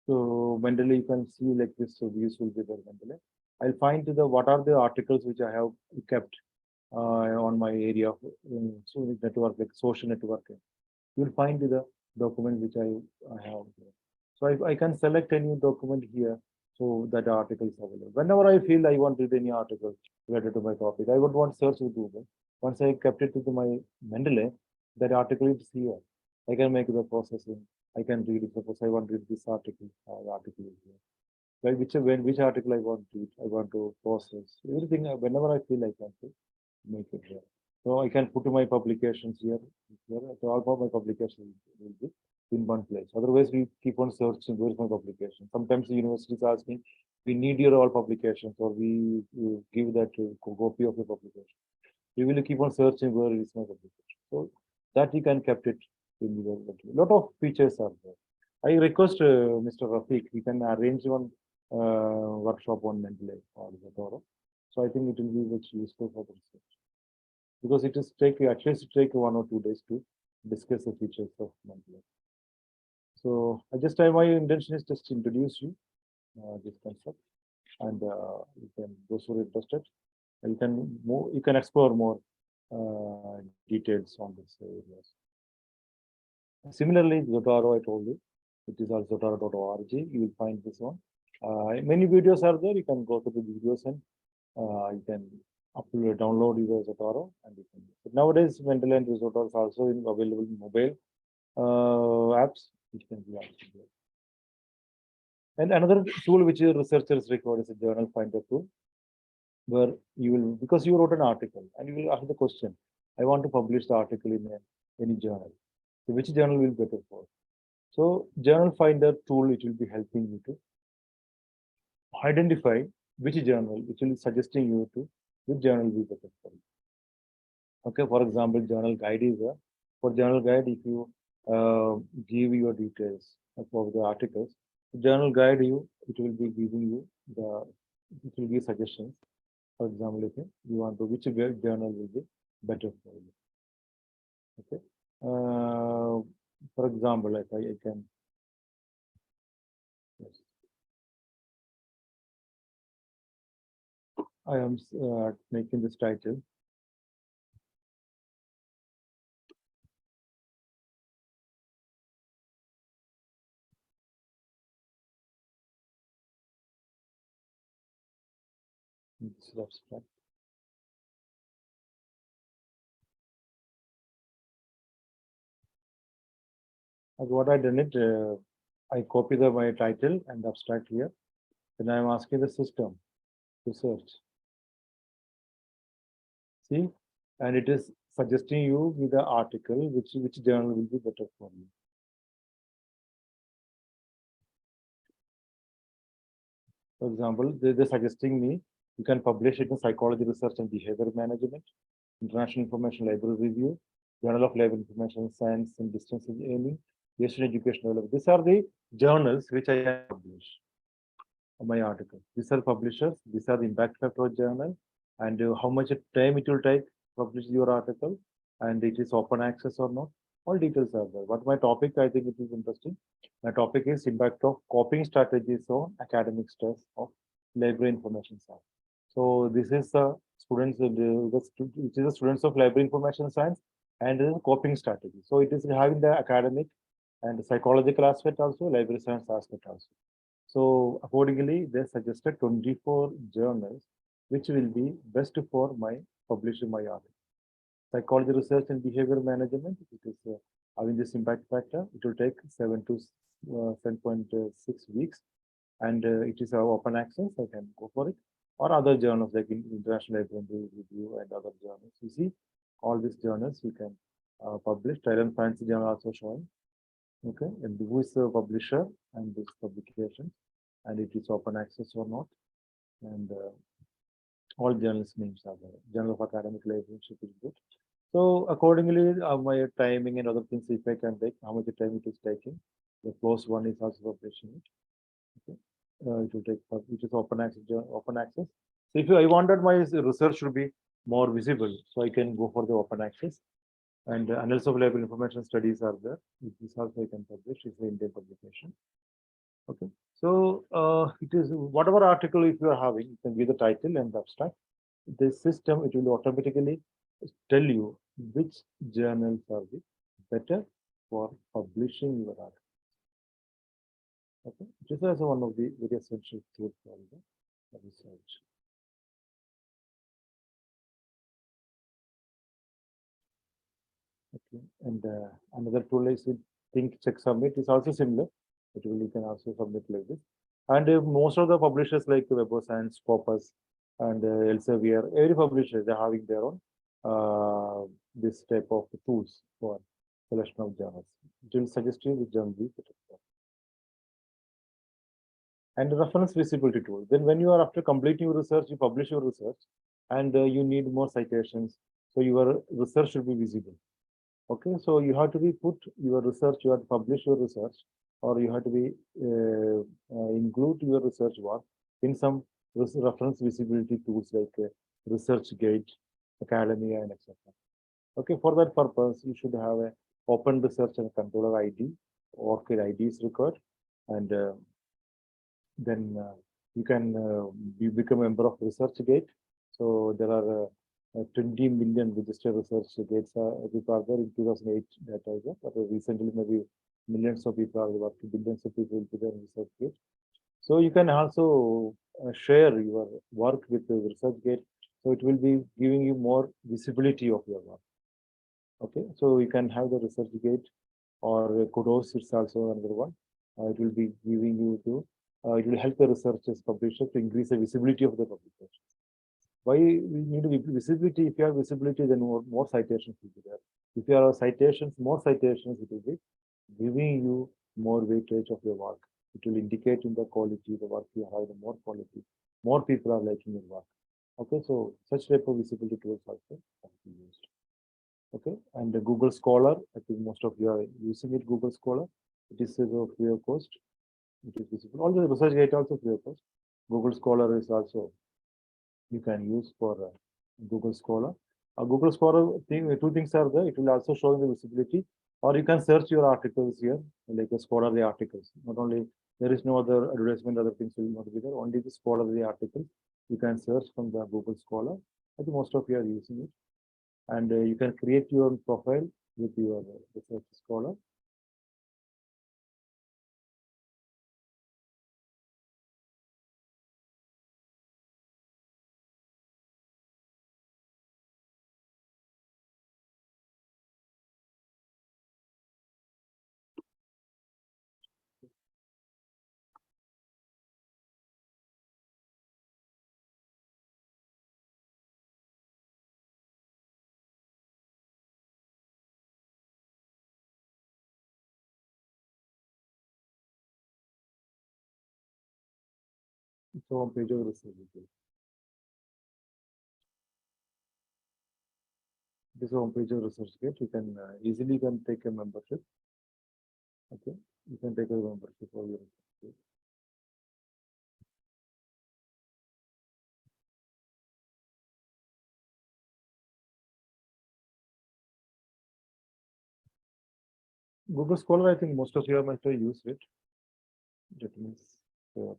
So Mendeley, you can see like this. So these will be the Mendeley. I'll find what are the articles which I have kept on my area of network, like social networking. You will find the document which I have here. So I can select any document here, so that article is available. Whenever I feel I want to read any article related to my topic, I would want to search with Google. Once I kept it to my Mendeley, that article is here. I can make the processing. I can read it. Suppose I want to read this article. The article is here. Like which article I want to read, I want to process everything. Whenever I feel I can make it here. So I can put my publications here. Here, so all of my publications will be in one place. Otherwise, we keep on searching where is my publication. Sometimes the universities ask me, we need your all publications, or we give that copy of your publication. We will keep on searching where is my publication. So that you can kept it in your. A lot of features are there. I request Mr. Rafiq, we can arrange one workshop on Mendeley or Zotero. So I think it will be much useful for the research, because it is take at least take 1 or 2 days to discuss the features of Mendeley. So my intention is just to introduce you this concept, and you can, those who are interested, you can explore more details on this areas. Similarly, Zotero, I told you, it is also zotero.org. You will find this one. Many videos are there. You can go to the videos and you can download your Zotero, and you can. But nowadays, Mendeley and Zotero is also available in mobile apps, which can be also there. And another tool which researchers record is a journal finder tool, where you will, because you wrote an article and you will ask the question, I want to publish the article in any journal. So which journal will be better for? So journal finder tool, it will be helping you to identify which journal, which will be suggesting you to which journal will be better for you. Okay, for example, journal guide is there. For journal guide, if you give your details of the articles, the journal guide it will be giving you it will give suggestions. For example, if you want to, which journal will be better for you. Okay. For example, if I can, yes. I am making this title. This is abstract. And what I done it, I copy my title and abstract here. Then I am asking the system to search. See, and it is suggesting you with the article which journal will be better for you. For example, they're suggesting me you can publish it in Psychology Research and Behavior Management, International Information Library Review, Journal of Library Information Science and Distance Learning, Western Education Development. These are the journals which I can publish my article. These are publishers. These are the impact factor of journal, and how much time it will take to publish your article, and it is open access or not. All details are there. But my topic, I think it is interesting. My topic is impact of coping strategies on academic stress of library information science. So this is students, which is the students of library information science, and coping strategy. So it is having the academic and psychological aspect also, library science aspect also. So accordingly, they suggested 24 journals, which will be best for my publishing my article. Psychology research and behavior management, it is having this impact factor. It will take 7 to 7.6 weeks, and it is open access. I can go for it. Or other journals like International Library Review and other journals. You see, all these journals you can publish. Thailand Fancy Journal also showing. Okay, and who is the publisher and this publication, and it is open access or not, and all journals names are there. Journal of Academic Librarianship is good. So accordingly, my timing and other things, if I can take, how much time it is taking. The closed one is also publishing it. Okay, it will take, which is open access. Open access. So if I wanted my research should be more visible, so I can go for the open access. And analysis of library information studies are there. This also I can publish. It's an Indian publication. Okay. So it is whatever article if you are having, you can give the title and the abstract. The system, it will automatically tell you which journals are the better for publishing your article. Okay. This is also one of the very essential tools for the research. Okay. And another tool is think, check, submit is also similar. You can also submit like this. And most of the publishers like Web of Science, Scopus, and Elsevier, every publisher, they're having their own this type of tools for selection of journals. It will suggest you which journal is better. And reference visibility tool. Then when you are after completing your research, you publish your research, and you need more citations. So your research should be visible. Okay, so you have to be put your research, you have to publish your research, or you have to be include your research work in some reference visibility tools like ResearchGate, Academia, and etc. Okay, for that purpose, you should have a open research and controller ID, ORCID ID is required, and then you can become a member of ResearchGate. So there are 20 million registered research gates people are there in 2008 data, but recently maybe millions of people are working, billions of people will be there in ResearchGate. So you can also share your work with the ResearchGate. So it will be giving you more visibility of your work. Okay, so you can have the ResearchGate or Kudos, it's also another one. It will be giving you to, it will help the researchers, publishers to increase the visibility of the publication. Why we need visibility? If you have visibility, then more citations will be there. If you have citations, more citations, it will be giving you more weightage of your work. It will indicate in the quality, the work you have, the more quality, more people are liking your work. Okay, so such type of visibility tools also have to be used. Okay, and the Google Scholar, I think most of you are using it, Google Scholar. It is free of cost. It is visible. All the ResearchGate also free of cost. Google Scholar is also you can use for Google Scholar. Google Scholar thing, two things are there. It will also show the visibility, or you can search your articles here, like a scholarly articles. Not only there is no other advertisement, other things will not be there. Only the scholarly articles you can search from the Google Scholar. I think most of you are using it, and you can create your own profile with your research scholar. So on page of research. This is home page of ResearchGate. You can easily can take a membership. Okay, you can take a membership for your ResearchGate. Google Scholar, I think most of you might have used it. That means search.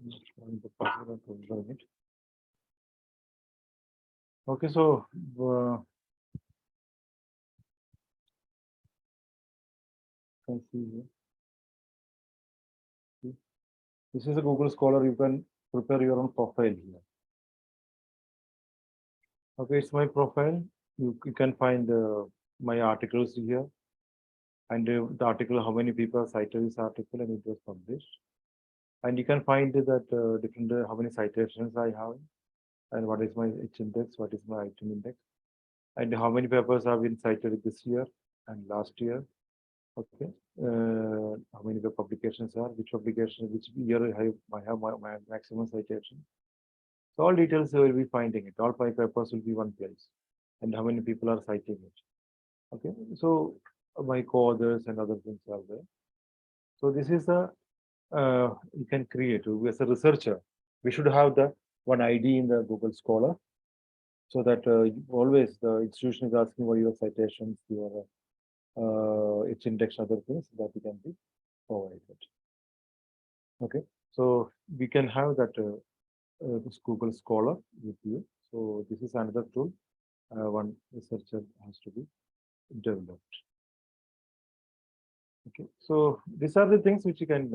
The password to join it. Okay, so can see here. See, this is a Google Scholar. You can prepare your own profile here. Okay, it's my profile. You can find my articles here, and the article, how many people cited this article, and it was published. And you can find that different how many citations I have, and what is my H index, what is my item index, and how many papers have been cited this year and last year. Okay, how many the publications are, which publication, which year I have my maximum citation. So all details you will be finding it. All my papers will be one place, and how many people are citing it. Okay, so my co-authors and other things are there. So this is a you can create as a researcher. We should have the one ID in the Google Scholar, so that always the institution is asking what your citations, your its index, other things that we can be provided. Okay, so we can have that this Google Scholar with you. So this is another tool one researcher has to be developed. Okay, so these are the things which you can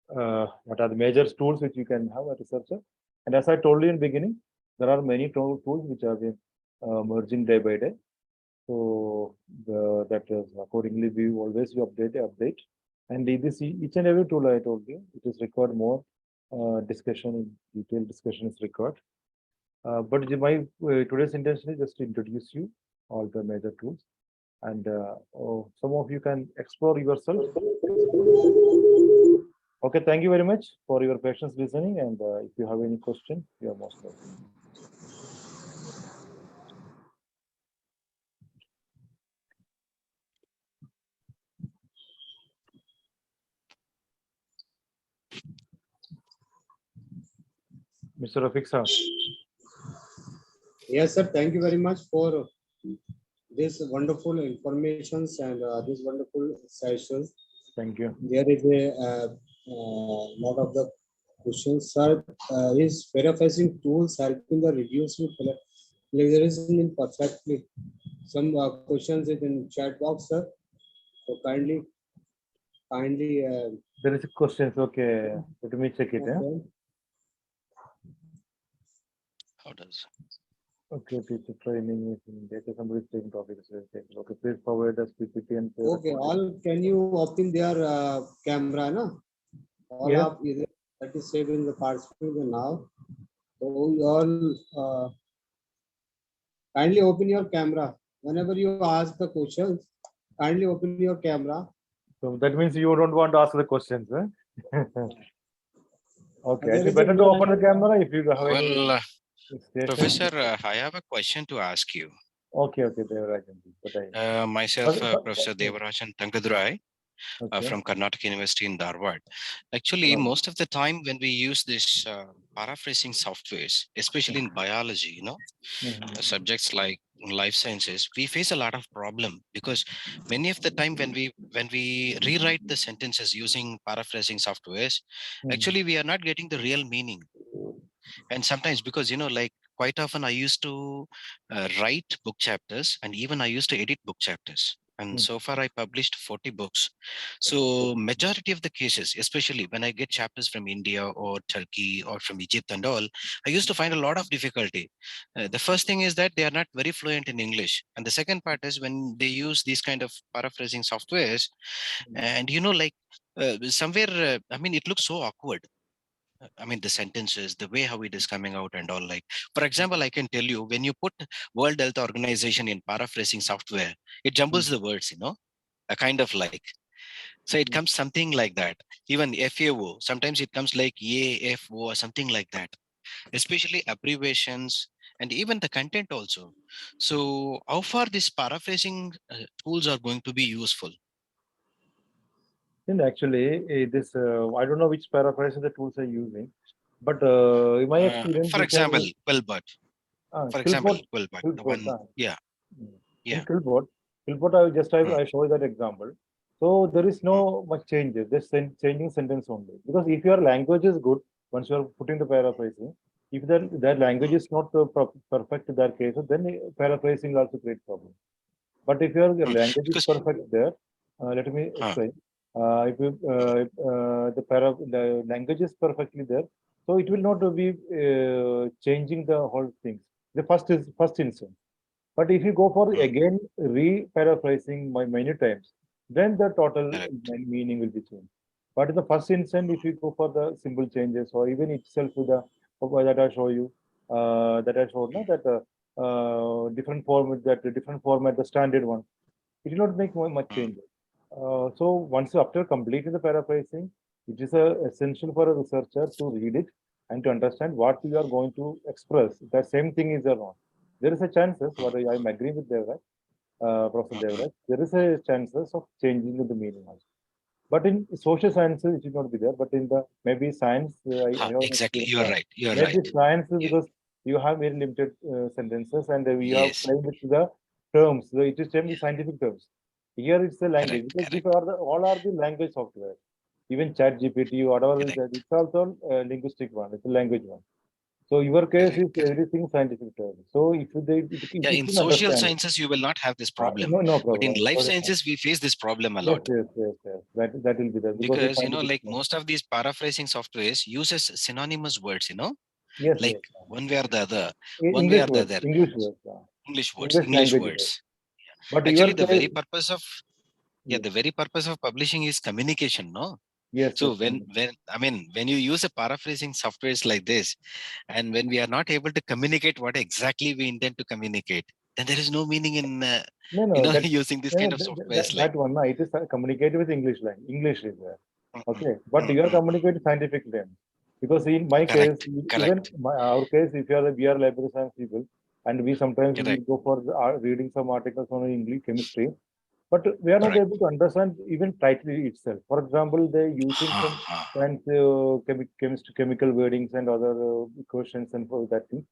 what are the major tools which you can have a researcher. And as I told you in beginning, there are many tools which have been merging day by day. So that is accordingly we always update. And this each and every tool I told you, it is required more discussion, detailed discussion is required. But my today's intention is just to introduce you all the major tools, and some of you can explore yourself. Okay, thank you very much for your patience listening, and if you have any question, you are most welcome. Mr. Rafiq sir. Yes, sir. Thank you very much for this wonderful informations and this wonderful sessions. Thank you. There is a lot of the questions, sir. Is paraphrasing tools helping the reducing plagiarism in perfectly? Some questions is in chat box, sir. So kindly. There is a question. Okay, let me check it. Okay. How does? Okay, teacher training is in data. Somebody is taking topics. Okay, please forward us PPT and. Okay, all can you open their camera, no? All Yeah. of either that is saved in the participant now. So you all kindly open your camera. Whenever you ask the questions, kindly open your camera. So that means you don't want to ask the questions, huh? Okay, There it's is better a to open the camera if you have any. Well, Station. Professor, I have a question to ask you. Okay, Devarajan. Myself, Professor Devarajan Tankadurai Okay. from Karnataka University in Dharwad. Actually, most of the time when we use this paraphrasing softwares, especially in biology, you know, subjects like life sciences, we face a lot of problem because many of the time when we rewrite the sentences using paraphrasing softwares, actually we are not getting the real meaning. And sometimes because, you know, like quite often I used to write book chapters, and even I used to edit book chapters. And so far I published 40 books. So majority of the cases, especially when I get chapters from India or Turkey or from Egypt and all, I used to find a lot of difficulty. The first thing is that they are not very fluent in English. And the second part is when they use these kind of paraphrasing softwares, and, you know, like somewhere, I mean, it looks so awkward. I mean, the sentences, the way how it is coming out and all. Like, for example, I can tell you, when you put World Health Organization in paraphrasing software, it jumbles the words, you know, a kind of like. So it comes something like that. Even FAO, sometimes it comes like AFO or something like that, especially abbreviations and even the content also. So how far these paraphrasing tools are going to be useful? And actually, this I don't know which paraphrasing the tools are using, but in my experience, for example, Quillbot. For example, Quillbot, the one, yeah. In Quillbot, I show you that example. So there is no much changes, just changing sentence only. Because if your language is good, once you are putting the paraphrasing, if that language is not perfect in that case, then paraphrasing also creates problem. But if your language is Because perfect there, let me explain. The language is perfectly there, so it will not be changing the whole things. The first instance. But if you go for again re-paraphrasing many times, then the total correct. meaning will be changed. But in the first instance, if you go for the symbol changes or even itself with the that I show you, that I showed now that different format, the standard one, it will not make much changes. So once after completing the paraphrasing, it is essential for a researcher to read it and to understand what you are going to express. The same thing is or not. There is a chances, what I am agreeing with Devraj, Professor Devraj, there is a chances of changing the meaning also. But in social sciences, it will not be there. But in the maybe science, I have an Exactly. experience. You're right. You're Maybe right. science You, because you have very limited sentences and we have yes. played with the terms. So it is termed scientific terms. Here it's the language Correct. because these Correct. are all are the language software. Even Chat GPT, whatever is Correct. that, it's also a linguistic one. It's a language one. So your case Correct. is Correct. everything scientific terms. So if Yeah, you in can social understand it, sciences, you will not have this problem. no But in problem. life Sorry, sciences, we face this problem a yes, lot. yes, yes, yes. That will be there because it's Because, scientific like term. most of these paraphrasing softwares uses synonymous words, Yes, like yes. one way or the other, one way English or the words, other, English words, English English language words. words. But your Actually, the case, very purpose of, yeah, yes, the very purpose of publishing is communication, no? yes, So yes. when you use a paraphrasing softwares like this, and when we are not able to communicate what exactly we intend to communicate, then there is no meaning in No, no, that using this kind of softwares like. that one, no, it is communicated with English language. English is there. Mm, mm, Okay, but mm, you are mm, mm. communicating scientific terms. Because in my case, Correct, even correct, our case, if you are we are library science people, and we sometimes we correct. go for reading some articles on English chemistry, but we are not Correct. able to understand even title itself. For example, they using Ha, some ha. science chemical wordings and other questions and for that thing,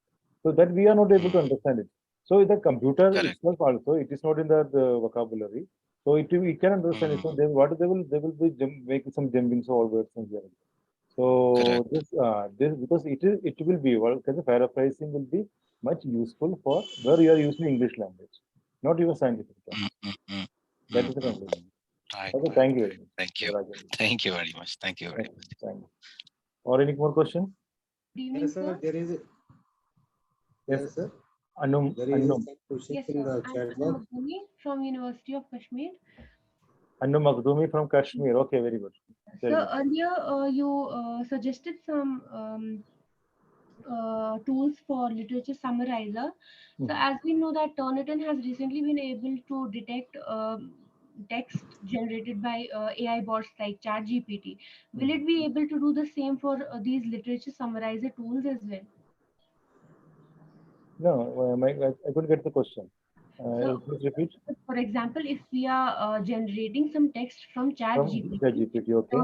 so that we are not able to Mm, understand it. So the computer correct. itself also, it is not in the vocabulary. So it can understand it. So Mm, they will be making some jumping over words and here. So correct. this because it will be well because the paraphrasing will be much useful for where you are using English language, not your scientific term. Mm, mm, mm, That mm, is the mm. conclusion. Right, Okay, right, thank you very right. much. Thank you. Rajan. Thank you very much. Thank you very Thank you. much. Thank you. Or any more question? Good Yes, evening, sir. sir. There is, Yes, yes, sir. Anum, There is Annum, some questions Yes, in sir. the I'm chat Anna box. Maghdoumi from University of Kashmir. Annum Makhdoumi from Kashmir. Okay, very good. Tell So me. earlier you suggested some tools for literature summarizer. So Mhm. as we know that Turnitin has recently been able to detect text generated by AI bots like ChatGPT. Will Mhm. it be able to do the same for these literature summarizer tools as well? No, I couldn't get the question. So, Please repeat for example, if we are generating some text from from ChatGPT, ChatGPT. Okay.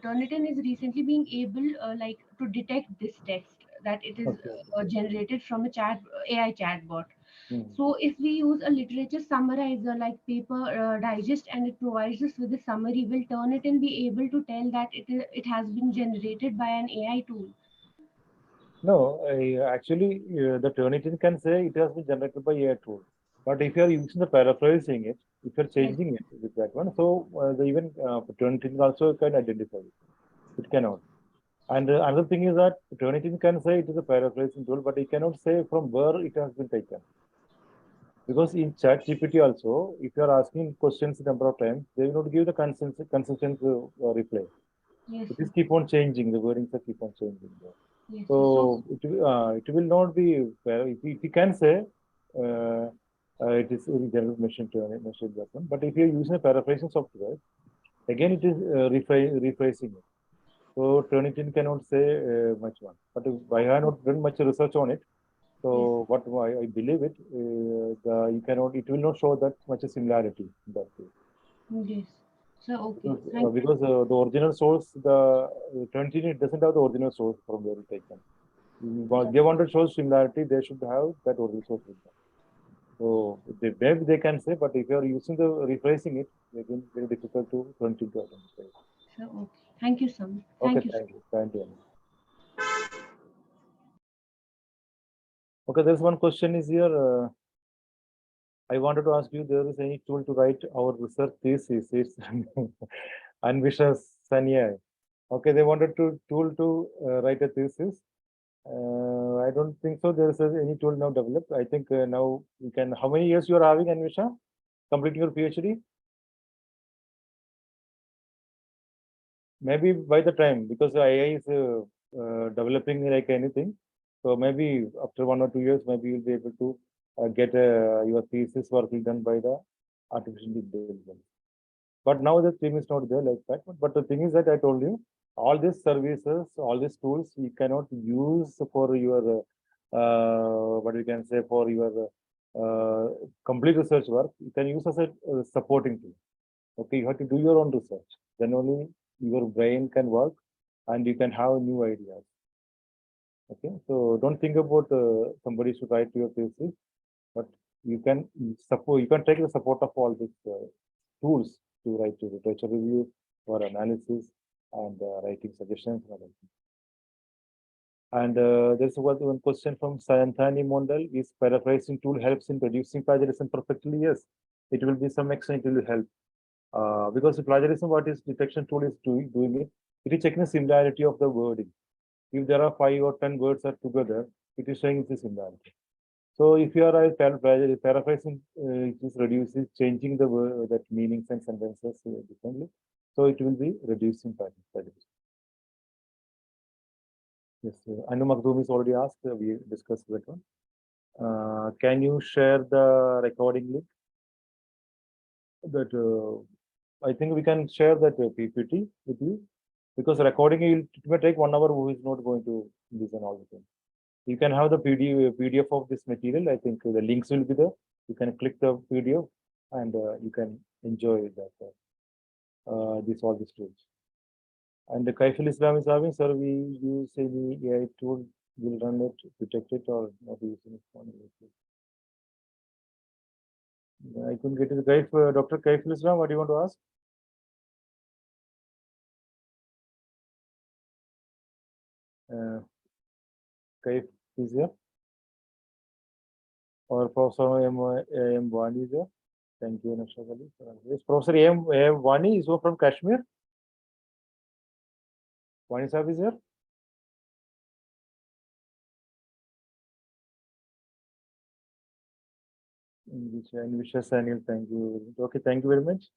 Turnitin is recently being able like to detect this text that it is Okay. generated from a chat AI chatbot. Mhm. So if we use a literature summarizer like Paper Digest and it provides us with a summary, will Turnitin be able to tell that it has been generated by an AI tool? No, actually, the Turnitin can say it has been generated by AI tool. But if you are using the paraphrasing it, if you are Yes. changing it with that one, so the even Turnitin also can identify it. It cannot. And another thing is that Turnitin can say it is a paraphrasing tool, but it cannot say from where it has been taken. Because in Chat GPT also, if you are asking questions a number of times, they will not give the consistent reply. Yes, It is sir. keep on changing. The wordings are keep on changing. Yes, sir. So So it will not be if you can say uh, it is in general machine that one. But if you are using a paraphrasing software, again it is rephrasing it. So Turnitin cannot say much one. But I have not done much research on it. yes, So what I believe it, you cannot. It will not show that much a similarity in that case. yes. So okay. Thank you. Because the original source, the Turnitin, it doesn't have the original source from where it taken. They want to show similarity, they should have that original source with them. So maybe they can say, but if you are using the rephrasing it, it's very difficult to turn into identify. So, okay. Thank you so much. Okay, Thank you. thank you. Thank you. Okay, there's one question is here. I wanted to ask you, there is any tool to write our research thesis? It's Anvisha Sanya. Okay, they wanted to tool to write a thesis. I don't think so. There is any tool now developed. I think now you can. How many years you are having, Anvisha? Completing your PhD? Maybe by the time, because AI is developing like anything. So maybe after 1 or 2 years, maybe you'll be able to get your thesis work done by the artificial intelligence. But now the thing is not there like that. But the thing is that I told you, all these services, all these tools, you cannot use for your, what you can say, for your complete research work. You can use as a supporting tool. Okay, you have to do your own research. Then only your brain can work and you can have new ideas. Okay, so don't think about somebody should write your thesis, but you can support, you can take the support of all these tools to write your literature review or analysis and writing suggestions and other things. And there's one question from Sayanthani Mondal: is paraphrasing tool helps in reducing plagiarism perfectly? Yes, it will be some extent it will help. Because the plagiarism, what is detection tool is doing it, it is checking the similarity of the wording. If there are 5 or 10 words are together, it is showing the similarity. So if you are paraphrasing, it is reduces, changing the word, that meanings and sentences differently. So it will be reducing plagiarism. Yes, Anu Makhdoom is already asked. We discussed that one. Can you share the recording link? That I think we can share that PPT with you, because recording it may take 1 hour. Who is not going to listen all the time? You can have the PDF of this material. I think the links will be there. You can click the PDF and you can enjoy that. All these tools. And the Kaiful Islam is having, sir, we use any AI tool, will run it, detect it, or not using it? I couldn't get to the Kaif, Dr. Kaiful Islam. What do you want to ask? Kaif is here, or Professor M. Wani is there. Thank you, Naushad Ali. Yes, Professor M. Wani is from Kashmir. Wani Sahib is here. Anvisha Sanil, thank you. Okay, thank you very much.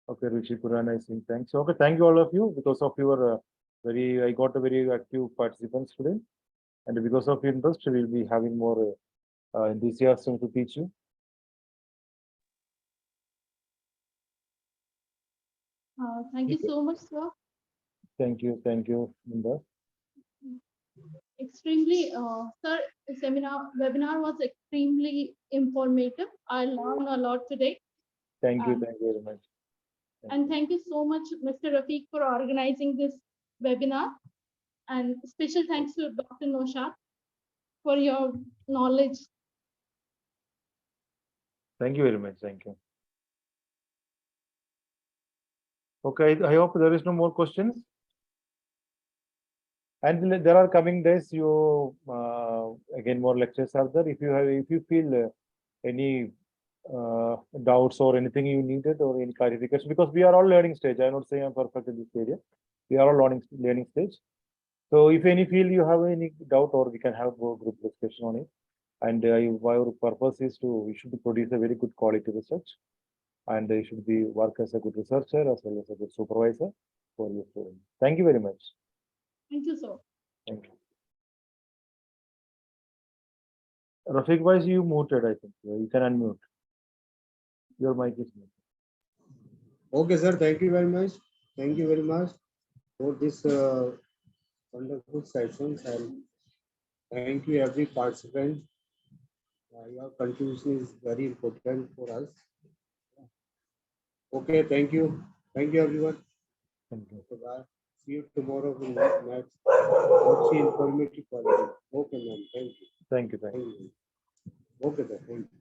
Okay, Ruchi Purana is saying thanks. Okay, thank you all of you, because of your I got a very active participants today, and because of your interest, we will be having more enthusiasm to teach you. Thank you so much, sir. Thank you, Minda. Extremely, sir, webinar was extremely informative. I learned a lot today. Thank you very much. And thank you so much, Mr. Rafiq, for organizing this webinar. And special thanks to Dr. Naushad for your knowledge. Thank you very much. Thank you. Okay, I hope there is no more questions. And there are coming days, you again more lectures are there. If you feel any doubts or anything you needed or any clarification, because we are all learning stage. I'm not saying I'm perfect in this area. We are all learning stage. So if any feel you have any doubt, or we can have a group discussion on it. And our purpose is you should produce a very good quality research, and you should work as a good researcher as well as a good supervisor for your students. Thank you very much. Thank you, sir. Thank you. Rafiq Bhai, you muted, I think. You can unmute. Your mic is muted. Okay, sir. Thank you very much. Thank you very much for this wonderful sessions, and thank you every participant. Your contribution is very important for us. Okay, thank you. Thank you, everyone. Thank you. Bye. See you tomorrow in next. What's the informative quality? Okay, ma'am. Thank you. Thank you. Thank you. Okay, sir. Thank you.